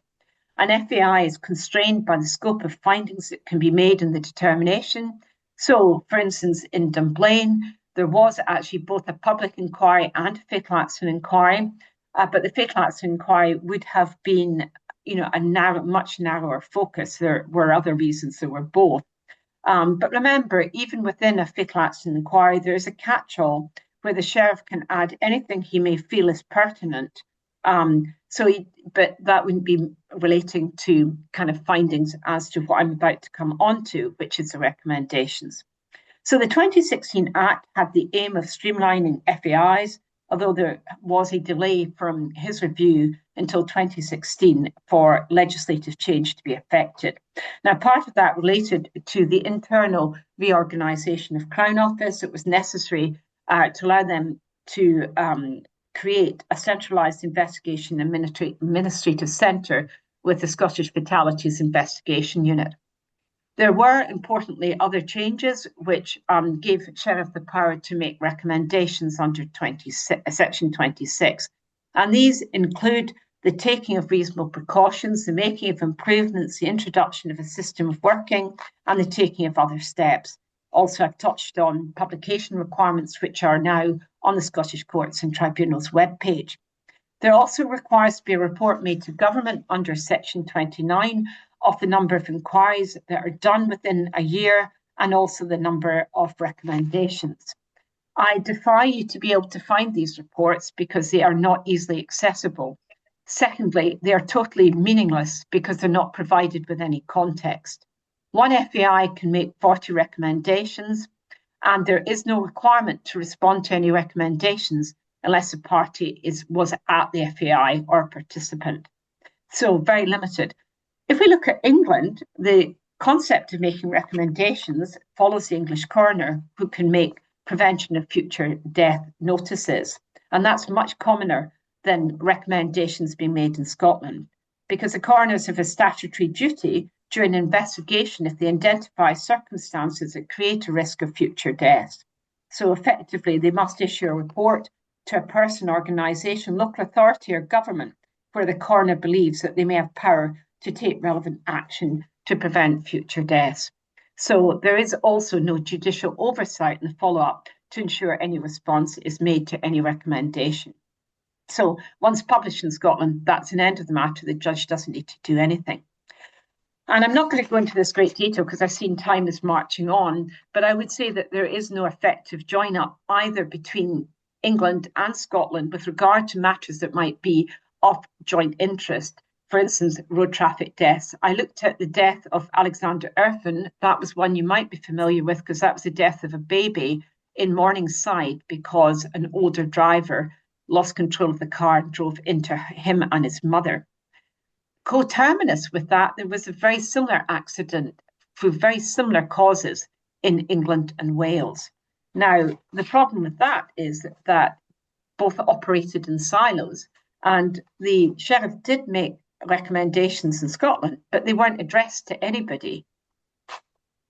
S1: An FAI is constrained by the scope of findings that can be made in the determination. So, for instance, in Dunblane, there was actually both a public inquiry and a fatal accident inquiry. but the fatal accident inquiry would have been, a much narrower focus. There were other reasons, there were both. But remember, even within a fatal accident inquiry, there is a catch-all where the sheriff can add anything he may feel is pertinent. But that wouldn't be relating to kind of findings as to what I'm about to come on to, which is the recommendations. So the 2016 Act had the aim of streamlining FAIs, although there was a delay from his review until 2016 for legislative change to be effected. Now, part of that related to the internal reorganisation of Crown Office. It was necessary to allow them to create a centralised investigation administrative centre with the Scottish Fatalities Investigation Unit. There were, importantly, other changes which gave Sheriff the power to make recommendations under Section 26. And these include the taking of reasonable precautions, the making of improvements, the introduction of a system of working, and the taking of other steps. Also, I've touched on publication requirements, which are now on the Scottish Courts and Tribunals webpage. There also requires to be a report made to government under Section 29 of the number of inquiries that are done within a year and also the number of recommendations. I defy you to be able to find these reports because they are not easily accessible. Secondly, they are totally meaningless because they're not provided with any context. One FAI can make 40 recommendations, and there is no requirement to respond to any recommendations unless a party was at the FAI or a participant. So very limited. If we look at England, the concept of making recommendations follows the English coroner, who can make prevention of future death notices. And that's much commoner than recommendations being made in Scotland, because the coroners have a statutory duty during an investigation if they identify circumstances that create a risk of future death. So effectively, they must issue a report to a person, organisation, local authority or government where the coroner believes that they may have power to take relevant action to prevent future deaths. So there is also no judicial oversight and follow-up to ensure any response is made to any recommendation. So once published in Scotland, that's an end of the matter. The judge doesn't need to do anything. And I'm not going to go into this great detail because I've seen time is marching on, but I would say that there is no effective join-up either between England and Scotland with regard to matters that might be of joint interest. For instance, road traffic deaths. I looked at the death of Alexander Erfan. That was one you might be familiar with because that was the death of a baby in Morningside because an older driver lost control of the car and drove into him and his mother. Coterminous with that, there was a very similar accident for very similar causes in England and Wales. Now, the problem with that is that both operated in silos, and the sheriff did make recommendations in Scotland, but they weren't addressed to anybody.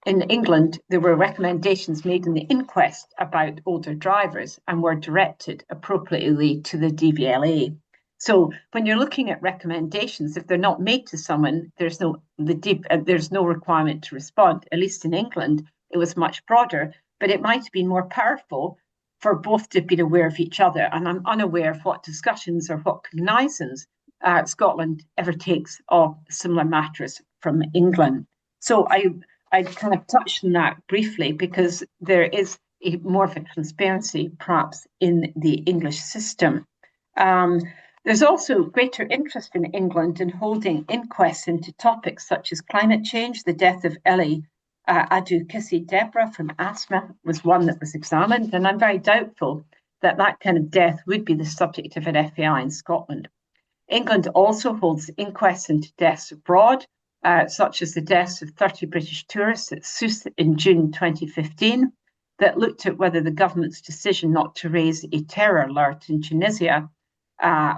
S1: In England, there were recommendations made in the inquest about older drivers and were directed appropriately to the DVLA. So when you're looking at recommendations, if they're not made to someone, there's no requirement to respond. At least in England, it was much broader, but it might have been more powerful for both to be aware of each other. And I'm unaware of what discussions or what cognizance Scotland ever takes of similar matters from England. So I kind of touched on that briefly because there is more of a transparency perhaps in the English system. There's also greater interest in England in holding inquests into topics such as climate change. The death of Ellie Adu Deborah from asthma was one that was examined, and I'm very doubtful that that kind of death would be the subject of an FAI in Scotland. England also holds inquests into deaths abroad, such as the deaths of 30 British tourists at Sousse in June 2015, that looked at whether the government's decision not to raise a terror alert in Tunisia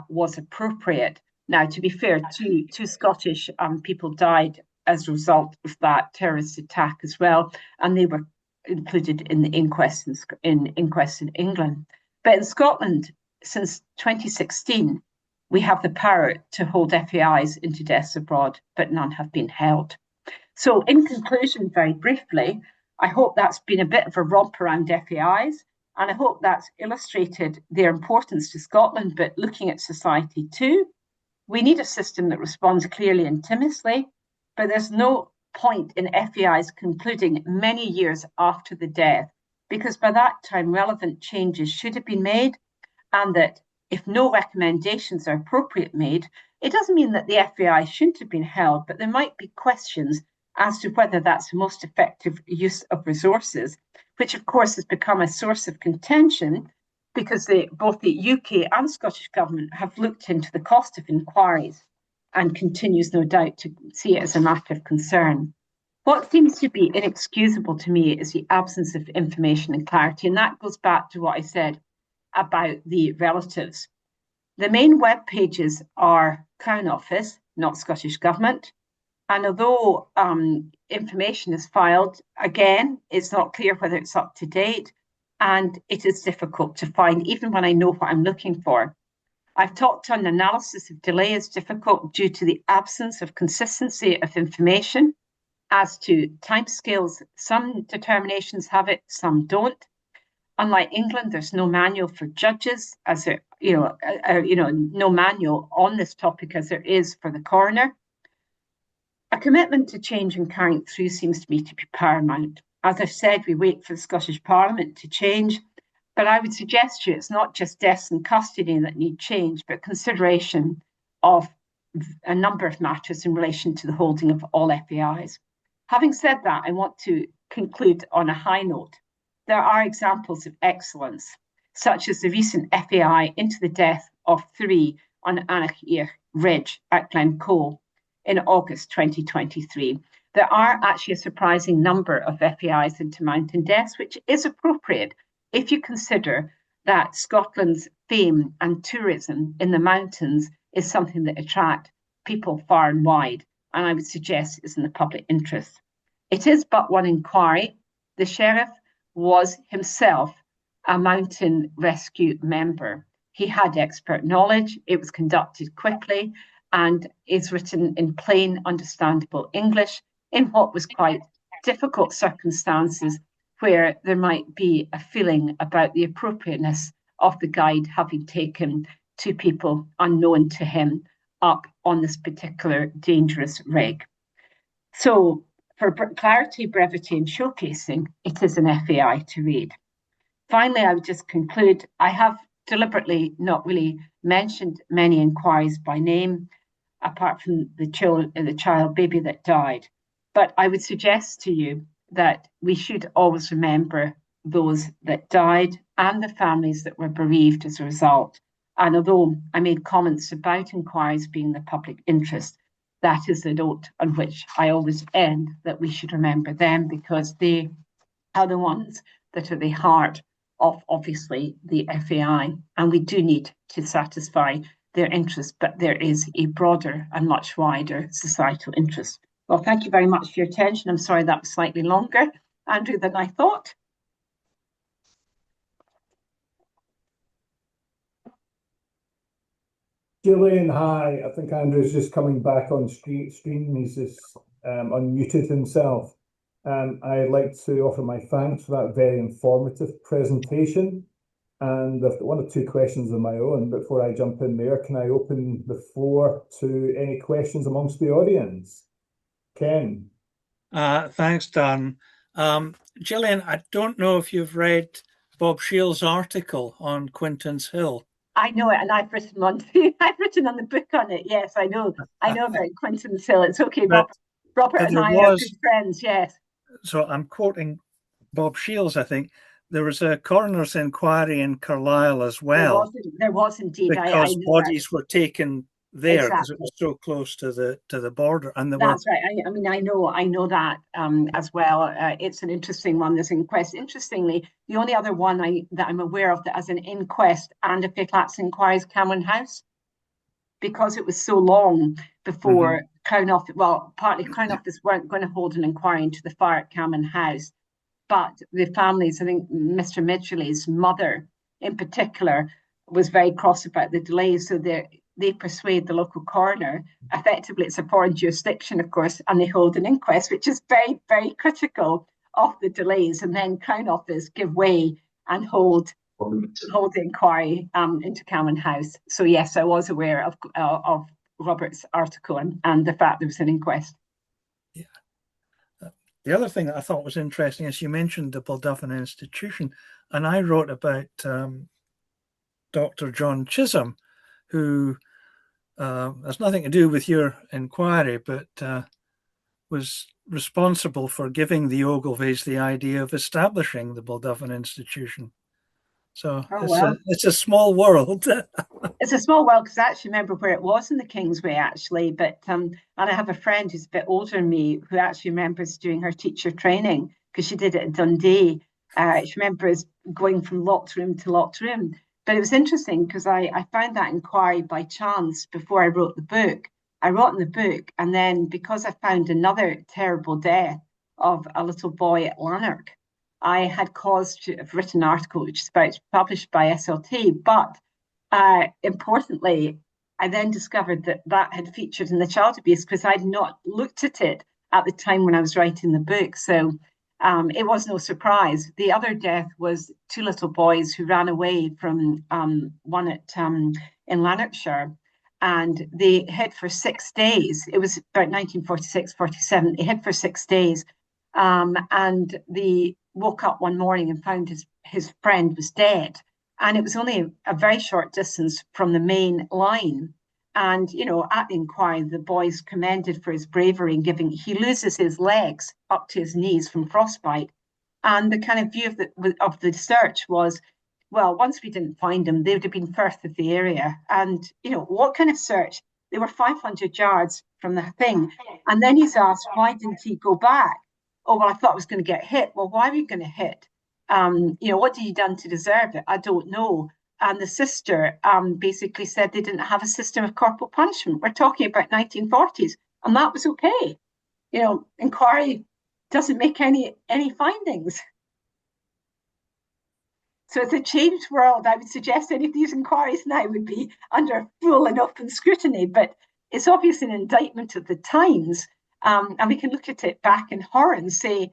S1: was appropriate. Now, to be fair, two Scottish people died as a result of that terrorist attack as well, and they were included in the inquest in England. But in Scotland, since 2016, we have the power to hold FAIs into deaths abroad, but none have been held. So in conclusion, very briefly, I hope that's been a bit of a romp around FAIs. And I hope that's illustrated their importance to Scotland, but looking at society too. We need a system that responds clearly and timidly, but there's no point in FAIs concluding many years after the death, because by that time relevant changes should have been made, and that if no recommendations are appropriate made, it doesn't mean that the FAI shouldn't have been held, but there might be questions as to whether that's the most effective use of resources, which of course has become a source of contention because both the UK and Scottish Government have looked into the cost of inquiries and continues no doubt to see it as a matter of concern. What seems to be inexcusable to me is the absence of information and clarity, and that goes back to what I said about the relatives. The main web pages are Crown Office, not Scottish Government. And although information is filed, again, it's not clear whether it's up to date, and it is difficult to find, even when I know what I'm looking for. I've talked on analysis of delay is difficult due to the absence of consistency of information as to timescales. Some determinations have it, some don't. Unlike England, there's no manual for judges, as there, no manual on this topic as there is for the coroner. A commitment to change and carrying it through seems to me to be paramount. As I've said, we wait for the Scottish Parliament to change, but I would suggest to you it's not just deaths in custody that need change, but consideration of a number of matters in relation to the holding of all FAIs. Having said that, I want to conclude on a high note. There are examples of excellence, such as the recent FAI into the death of 3 on Annachir Ridge at Glencoe in August 2023. There are actually a surprising number of FAIs into mountain deaths, which is appropriate if you consider that Scotland's fame and tourism in the mountains is something that attracts people far and wide, and I would suggest is in the public interest. It is but one inquiry. The sheriff was himself a mountain rescue member. He had expert knowledge. It was conducted quickly and is written in plain, understandable English in what was quite difficult circumstances where there might be a feeling about the appropriateness of the guide having taken 2 people unknown to him up on this particular dangerous rig. So for clarity, brevity and showcasing, it is an FAI to read. Finally, I would just conclude, I have deliberately not really mentioned many inquiries by name, apart from the child baby that died. But I would suggest to you that we should always remember those that died and the families that were bereaved as a result. And although I made comments about inquiries being the public interest, that is the note on which I always end, that we should remember them because they are the ones that are the heart of, obviously, the FAI. And we do need to satisfy their interests, but there is a broader and much wider societal interest. Well, thank you very much for your attention. I'm sorry that was slightly longer, Andrew, than I thought.
S3: Gillian, hi. I think Andrew's just coming back on stream. He's just unmuted himself. I'd like to offer my thanks for that very informative presentation. And I've got 1 or 2 questions of my own. Before I jump in there, can I open the floor to any questions amongst the audience? Ken.
S5: Thanks, Dan. Gillian, I don't know if you've read Bob Shields' article on Quinton's Hill.
S1: I know it, and I've written on the book on it. Yes, I know about Quinton's Hill. It's okay, Robert and I are good friends. Yes.
S5: So I'm quoting Bob Shields. I think there was a coroner's inquiry in Carlisle as well.
S1: There was indeed,
S5: because bodies were taken there because
S1: exactly.
S5: It was so close to the border, and
S1: that's right. I mean, I know that as well. It's an interesting one. This inquest. Interestingly, the only other one that I'm aware of that as an inquest and a fatal acts inquiry is Cameron House, because it was so long before Crown Office. Well, partly Crown Office weren't going to hold an inquiry into the fire at Cameron House, but the families, I think Mr. Midgley's mother in particular, was very cross about the delays. So they persuade the local coroner. Effectively, it's a foreign jurisdiction, of course, and they hold an inquest, which is very, very critical of the delays. And then Crown Office give way and hold the inquiry into Calman House. So yes, I was aware of Robert's article and the fact there was an inquest.
S5: Yeah. The other thing that I thought was interesting is you mentioned the Balduffin Institution, and I wrote about Dr. John Chisholm, who has nothing to do with your inquiry, but was responsible for giving the Ogilvies the idea of establishing the Balduffin Institution. So it's a small world.
S1: It's a small world because I actually remember where it was in the Kingsway, actually. But and I have a friend who's a bit older than me who actually remembers doing her teacher training because she did it at Dundee. She remembers going from locked room to locked room. But it was interesting because I found that inquiry by chance before I wrote the book. I wrote in the book, and then because I found another terrible death of a little boy at Lanark, I had cause to have written an article which is about to be published by SLT. But importantly, I then discovered that had featured in the child abuse because I'd not looked at it at the time when I was writing the book. So it was no surprise. The other death was two little boys who ran away from one in Lanarkshire, and they hid for 6 days. It was about 1946, 47. They hid for 6 days, and they woke up one morning and found his friend was dead. And it was only a very short distance from the main line. And, you know, at the inquiry, the boy's commended for his bravery in giving, he loses his legs up to his knees from frostbite. And the kind of view of the search was, well, once we didn't find him, they would have been first of the area. And, you know, what kind of search? They were 500 yards from the thing. And then he's asked, why didn't he go back? Oh, well, I thought I was going to get hit. Well, why were you going to hit? You know, what did you done to deserve it? I don't know. And the sister basically said they didn't have a system of corporal punishment. We're talking about 1940s, and that was okay. You know, inquiry doesn't make any findings. So it's a changed world. I would suggest any of these inquiries now would be under full and open scrutiny, but it's obviously an indictment of the times. And we can look at it back in horror and say,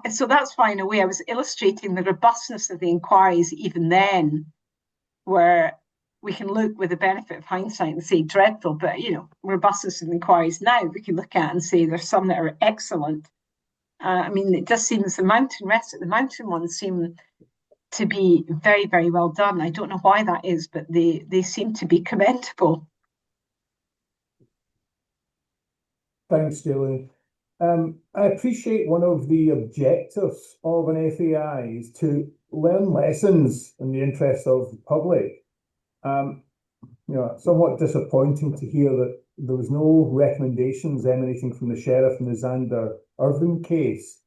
S1: so that's fine away. I was illustrating the robustness of the inquiries even then, where we can look with the benefit of hindsight and say dreadful, but, you know, robustness of the inquiries now, we can look at and say there's some that are excellent. I mean, it just seems the mountain ones seem to be very, very well done. I don't know why that is, but they seem to be commendable.
S3: Thanks, Gillian. I appreciate one of the objectives of an FAI is to learn lessons in the interest of the public. You know, somewhat disappointing to hear that there was no recommendations emanating from the sheriff in the Xander Irving case.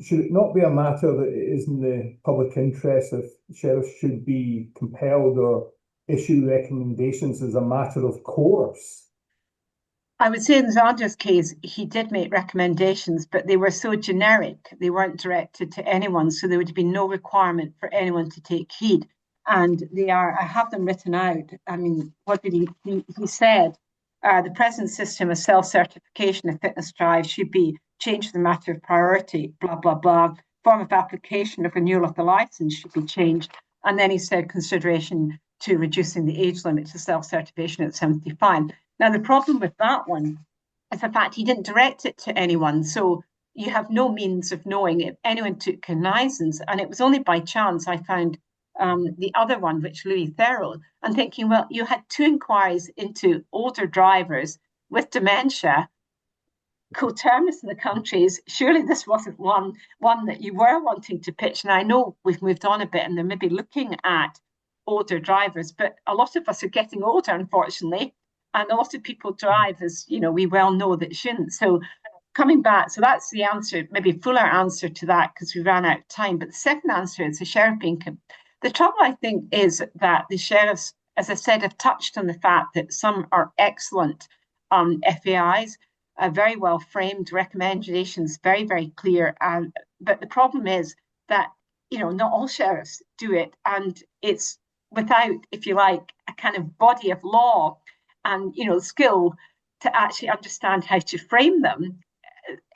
S3: Should it not be a matter that it is in the public interest if sheriffs should be compelled or issue recommendations as a matter of course?
S1: I would say in Xander's case, he did make recommendations, but they were so generic, they weren't directed to anyone, so there would be no requirement for anyone to take heed. And they are, I have them written out. I mean, what did he said? The present system of self-certification of fitness drive should be changed to the matter of priority, blah, blah, blah. Form of application of renewal of the license should be changed. And then he said consideration to reducing the age limit to self-certification at 75. Now, the problem with that one is the fact he didn't direct it to anyone. So you have no means of knowing if anyone took cognizance. And it was only by chance I found the other one, which Louis Theroux, and thinking, well, you had two inquiries into older drivers with dementia, coterminous in the countries. Surely this wasn't one that you were wanting to pitch. And I know we've moved on a bit and they're maybe looking at older drivers, but a lot of us are getting older, unfortunately. And a lot of people drive, as you know, we well know that shouldn't. So coming back, so that's the answer, maybe fuller answer to that because we ran out of time. But the second answer is the sheriff being. The trouble, I think, is that the sheriffs, as I said, have touched on the fact that some are excellent FAIs, very well framed recommendations, very, very clear. But the problem is that, you know, not all sheriffs do it. And it's without, if you like, a kind of body of law and, you know, skill to actually understand how to frame them.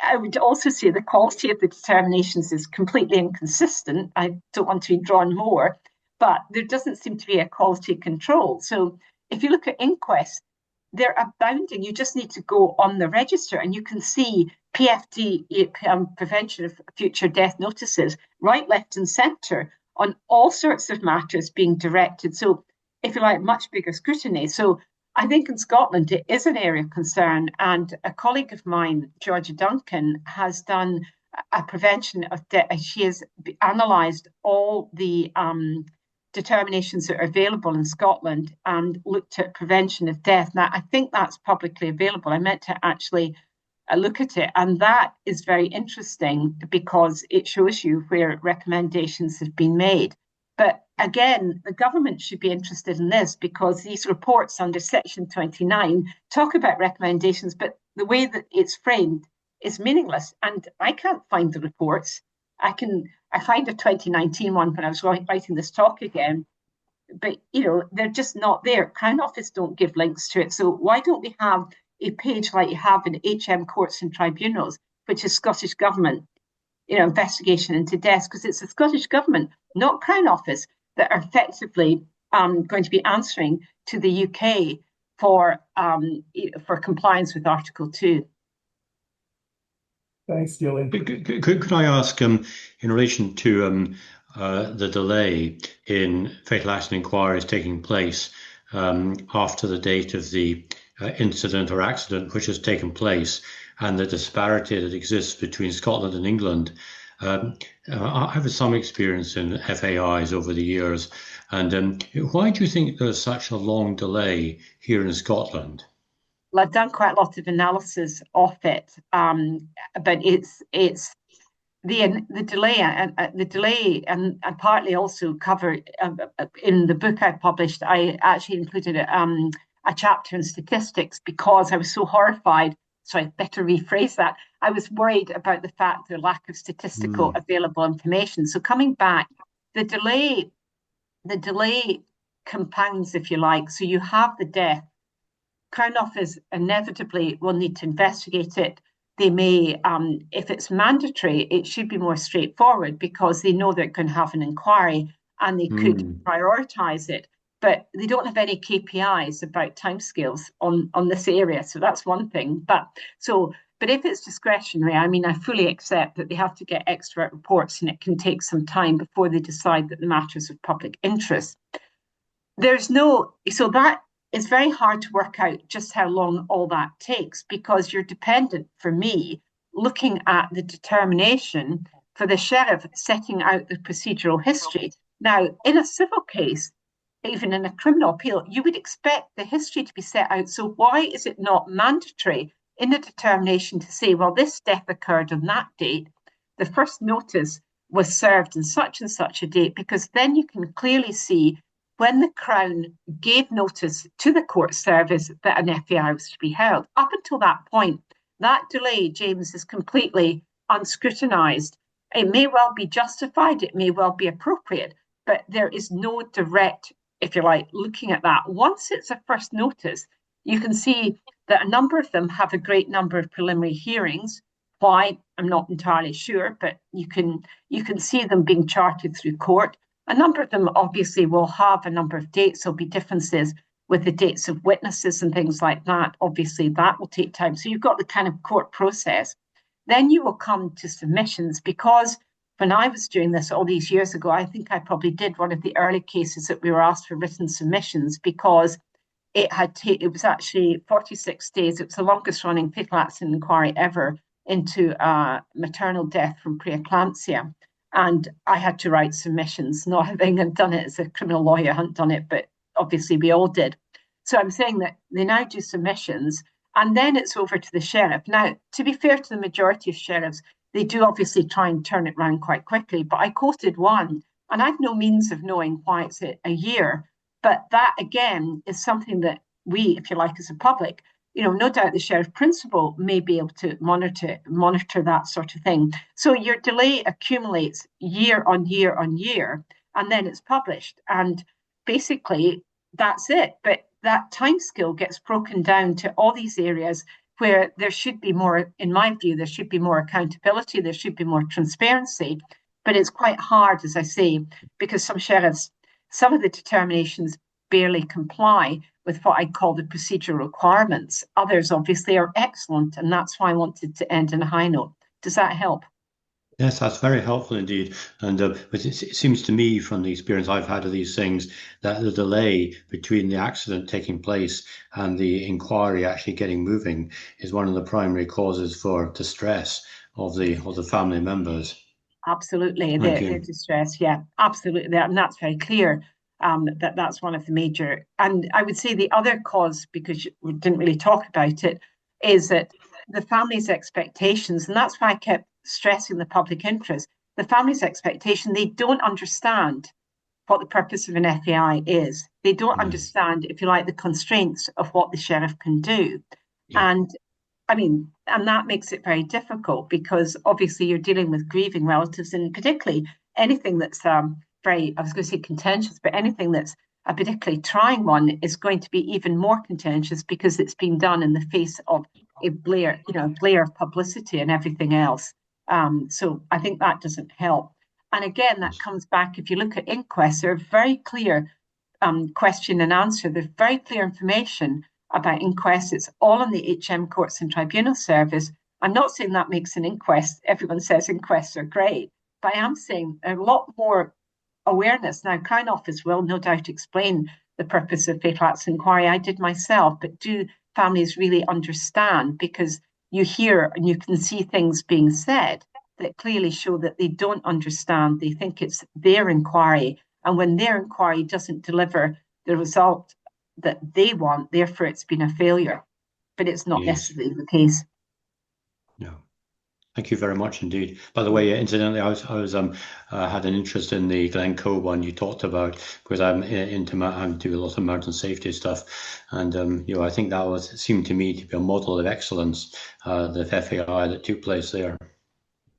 S1: I would also say the quality of the determinations is completely inconsistent. I don't want to be drawn more, but there doesn't seem to be a quality control. So if you look at inquests, they're abounding. You just need to go on the register and you can see PFD, prevention of future death notices, right, left and centre on all sorts of matters being directed. So if you like, much bigger scrutiny. So I think in Scotland it is an area of concern, and a colleague of mine, Georgia Duncan, has done a prevention of death. She has analysed all the determinations that are available in Scotland and looked at prevention of death. Now, I think that's publicly available. I meant to actually look at it, and that is very interesting because it shows you where recommendations have been made. But again, the government should be interested in this because these reports under Section 29 talk about recommendations, but the way that it's framed is meaningless. And I can't find the reports. I find a 2019 one when I was writing this talk again, but they're just not there. Crown Office don't give links to it. So why don't we have a page like you have in HM Courts and Tribunals, which is Scottish Government, investigation into deaths, because it's the Scottish Government, not Crown Office, that are effectively going to be answering to the UK for compliance with Article 2.
S3: Thanks, Gillian.
S6: Could I ask, in relation to the delay in fatal accident inquiries taking place after the date of the incident or accident which has taken place, and the disparity that exists between Scotland and England? I have some experience in FAIs over the years, and why do you think there's such a long delay here in Scotland?
S1: Well, I've done quite a lot of analysis of it, but it's the delay and partly also covered in the book I published. I actually included a chapter in statistics because I was so horrified. So I better rephrase that. I was worried about the fact the lack of statistical available information. So coming back, the delay compounds, if you like. So you have the death. Crown Office inevitably will need to investigate it. They may, if it's mandatory, it should be more straightforward because they know they're going to have an inquiry and they could prioritise it. But they don't have any KPIs about timescales on this area. So that's one thing. But if it's discretionary, I fully accept that they have to get expert reports and it can take some time before they decide that the matters of public interest. So that is very hard to work out just how long all that takes because you're dependent, for me, looking at the determination for the sheriff setting out the procedural history. Now, in a civil case, even in a criminal appeal, you would expect the history to be set out. So why is it not mandatory in the determination to say, well, this death occurred on that date, the first notice was served on such and such a date, because then you can clearly see when the Crown gave notice to the court service that an FAI was to be held. Up until that point, that delay, James, is completely unscrutinised. It may well be justified, it may well be appropriate, but there is no direct, if you like, looking at that. Once it's a first notice, you can see that a number of them have a great number of preliminary hearings. Why? I'm not entirely sure, but you can see them being charted through court. A number of them obviously will have a number of dates. There'll be differences with the dates of witnesses and things like that. Obviously, that will take time. So you've got the kind of court process. Then you will come to submissions, because when I was doing this all these years ago, I think I probably did one of the early cases that we were asked for written submissions because it was actually 46 days. It was the longest running fatal accident inquiry ever into maternal death from preeclampsia. And I had to write submissions, not having done it as a criminal lawyer. I hadn't done it, but obviously we all did. So I'm saying that they now do submissions and then it's over to the sheriff. Now, to be fair to the majority of sheriffs, they do obviously try and turn it around quite quickly. But I quoted one, and I've no means of knowing why it's a year. But that, again, is something that we, if you like, as a public, no doubt the sheriff principal may be able to monitor that sort of thing. So your delay accumulates year on year on year, and then it's published. And basically, that's it. But that timescale gets broken down to all these areas. where there should be more, in my view, there should be more accountability, there should be more transparency. But it's quite hard, as I say, because some sheriffs, some of the determinations barely comply with what I call the procedural requirements. Others obviously are excellent, and that's why I wanted to end on a high note. Does that help?
S6: Yes, that's very helpful indeed. And but it seems to me, from the experience I've had of these things, that the delay between the accident taking place and the inquiry actually getting moving is one of the primary causes for distress of the family members.
S1: Absolutely,
S6: Thank
S1: the
S6: you.
S1: distress. Yeah, absolutely, and that's very clear. That's one of the major, and I would say the other cause, because we didn't really talk about it, is that the family's expectations, and that's why I kept stressing the public interest. The family's expectation, they don't understand what the purpose of an FAI is. They don't understand, if you like, the constraints of what the sheriff can do.
S6: Yeah.
S1: And I mean, and that makes it very difficult because obviously you're dealing with grieving relatives, and particularly anything that's very, I was going to say contentious, but anything that's a particularly trying one is going to be even more contentious because it's been done in the face of a blare, glare of publicity and everything else. So I think that doesn't help. And again, that comes back, if you look at inquests, they're very clear question and answer. There's very clear information about inquests. It's all in the HM Courts and Tribunal Service. I'm not saying that makes an inquest. Everyone says inquests are great, but I am saying a lot more awareness. Now, Crown Office will no doubt explain the purpose of fatal acts inquiry. I did myself, but do families really understand? Because you hear and you can see things being said that clearly show that they don't understand. They think it's their inquiry. And when their inquiry doesn't deliver the result that they want, therefore it's been a failure. But it's not necessarily the case.
S6: No. Thank you very much indeed. By the way, incidentally, I was had an interest in the Glencoe one you talked about because I do a lot of mountain safety stuff, and I think that seemed to me to be a model of excellence, the FAI that took place there.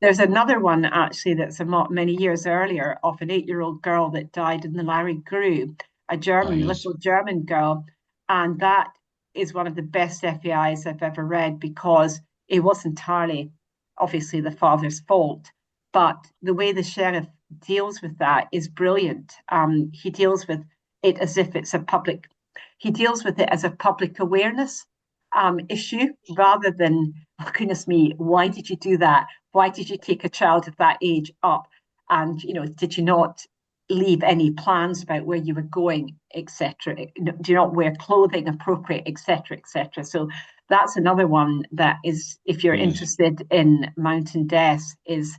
S1: There's another one actually that's many years earlier of an 8-year-old girl that died in the Larry Grue, a little German girl, and that is one of the best FAIs I've ever read because it was entirely obviously the father's fault, but the way the sheriff deals with that is brilliant. He deals with it as if it's he deals with it as a public awareness issue rather than, oh, goodness me, why did you do that? Why did you take a child of that age up? And, did you not leave any plans about where you were going, etc.? Do you not wear clothing appropriate, etc., etc.? So that's another one that is, if you're interested in mountain deaths, is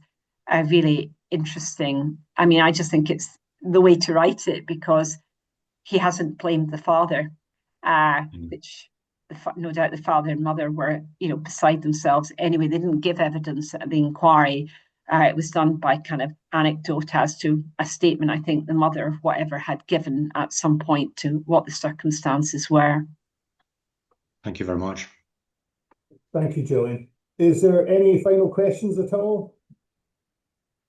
S1: really interesting. I mean, I just think it's the way to write it because he hasn't blamed the father, which no doubt the father and mother were, beside themselves. Anyway, they didn't give evidence at the inquiry. It was done by kind of anecdote as to a statement I think the mother of whatever had given at some point to what the circumstances were.
S6: Thank you very much.
S3: Thank you, Gillian. Is there any final questions at all?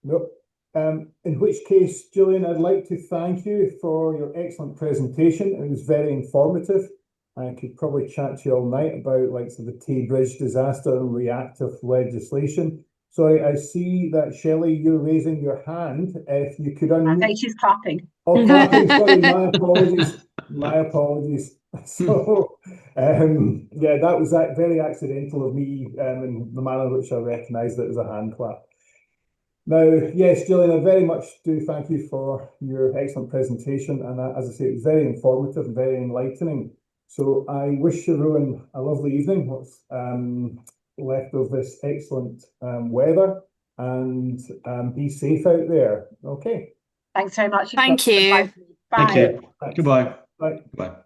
S3: Nope. In which case, Gillian, I'd like to thank you for your excellent presentation. It was very informative. I could probably chat to you all night about the Tay Bridge disaster and reactive legislation. Sorry, I see that Shelley, you're raising your hand. If you could unmute.
S1: I think she's clapping.
S3: Oh, clapping, sorry, my apologies. My apologies. So, yeah, that was very accidental of me in the manner in which I recognised it as a hand clap. Now, yes, Gillian, I very much do thank you for your excellent presentation. And as I say, it was very informative and very enlightening. So I wish everyone a lovely evening, what's left of this excellent weather, and be safe out there. Okay.
S1: Thanks very much.
S4: Thank you.
S1: Bye.
S6: Thank you. Goodbye.
S3: Bye.
S6: Goodbye.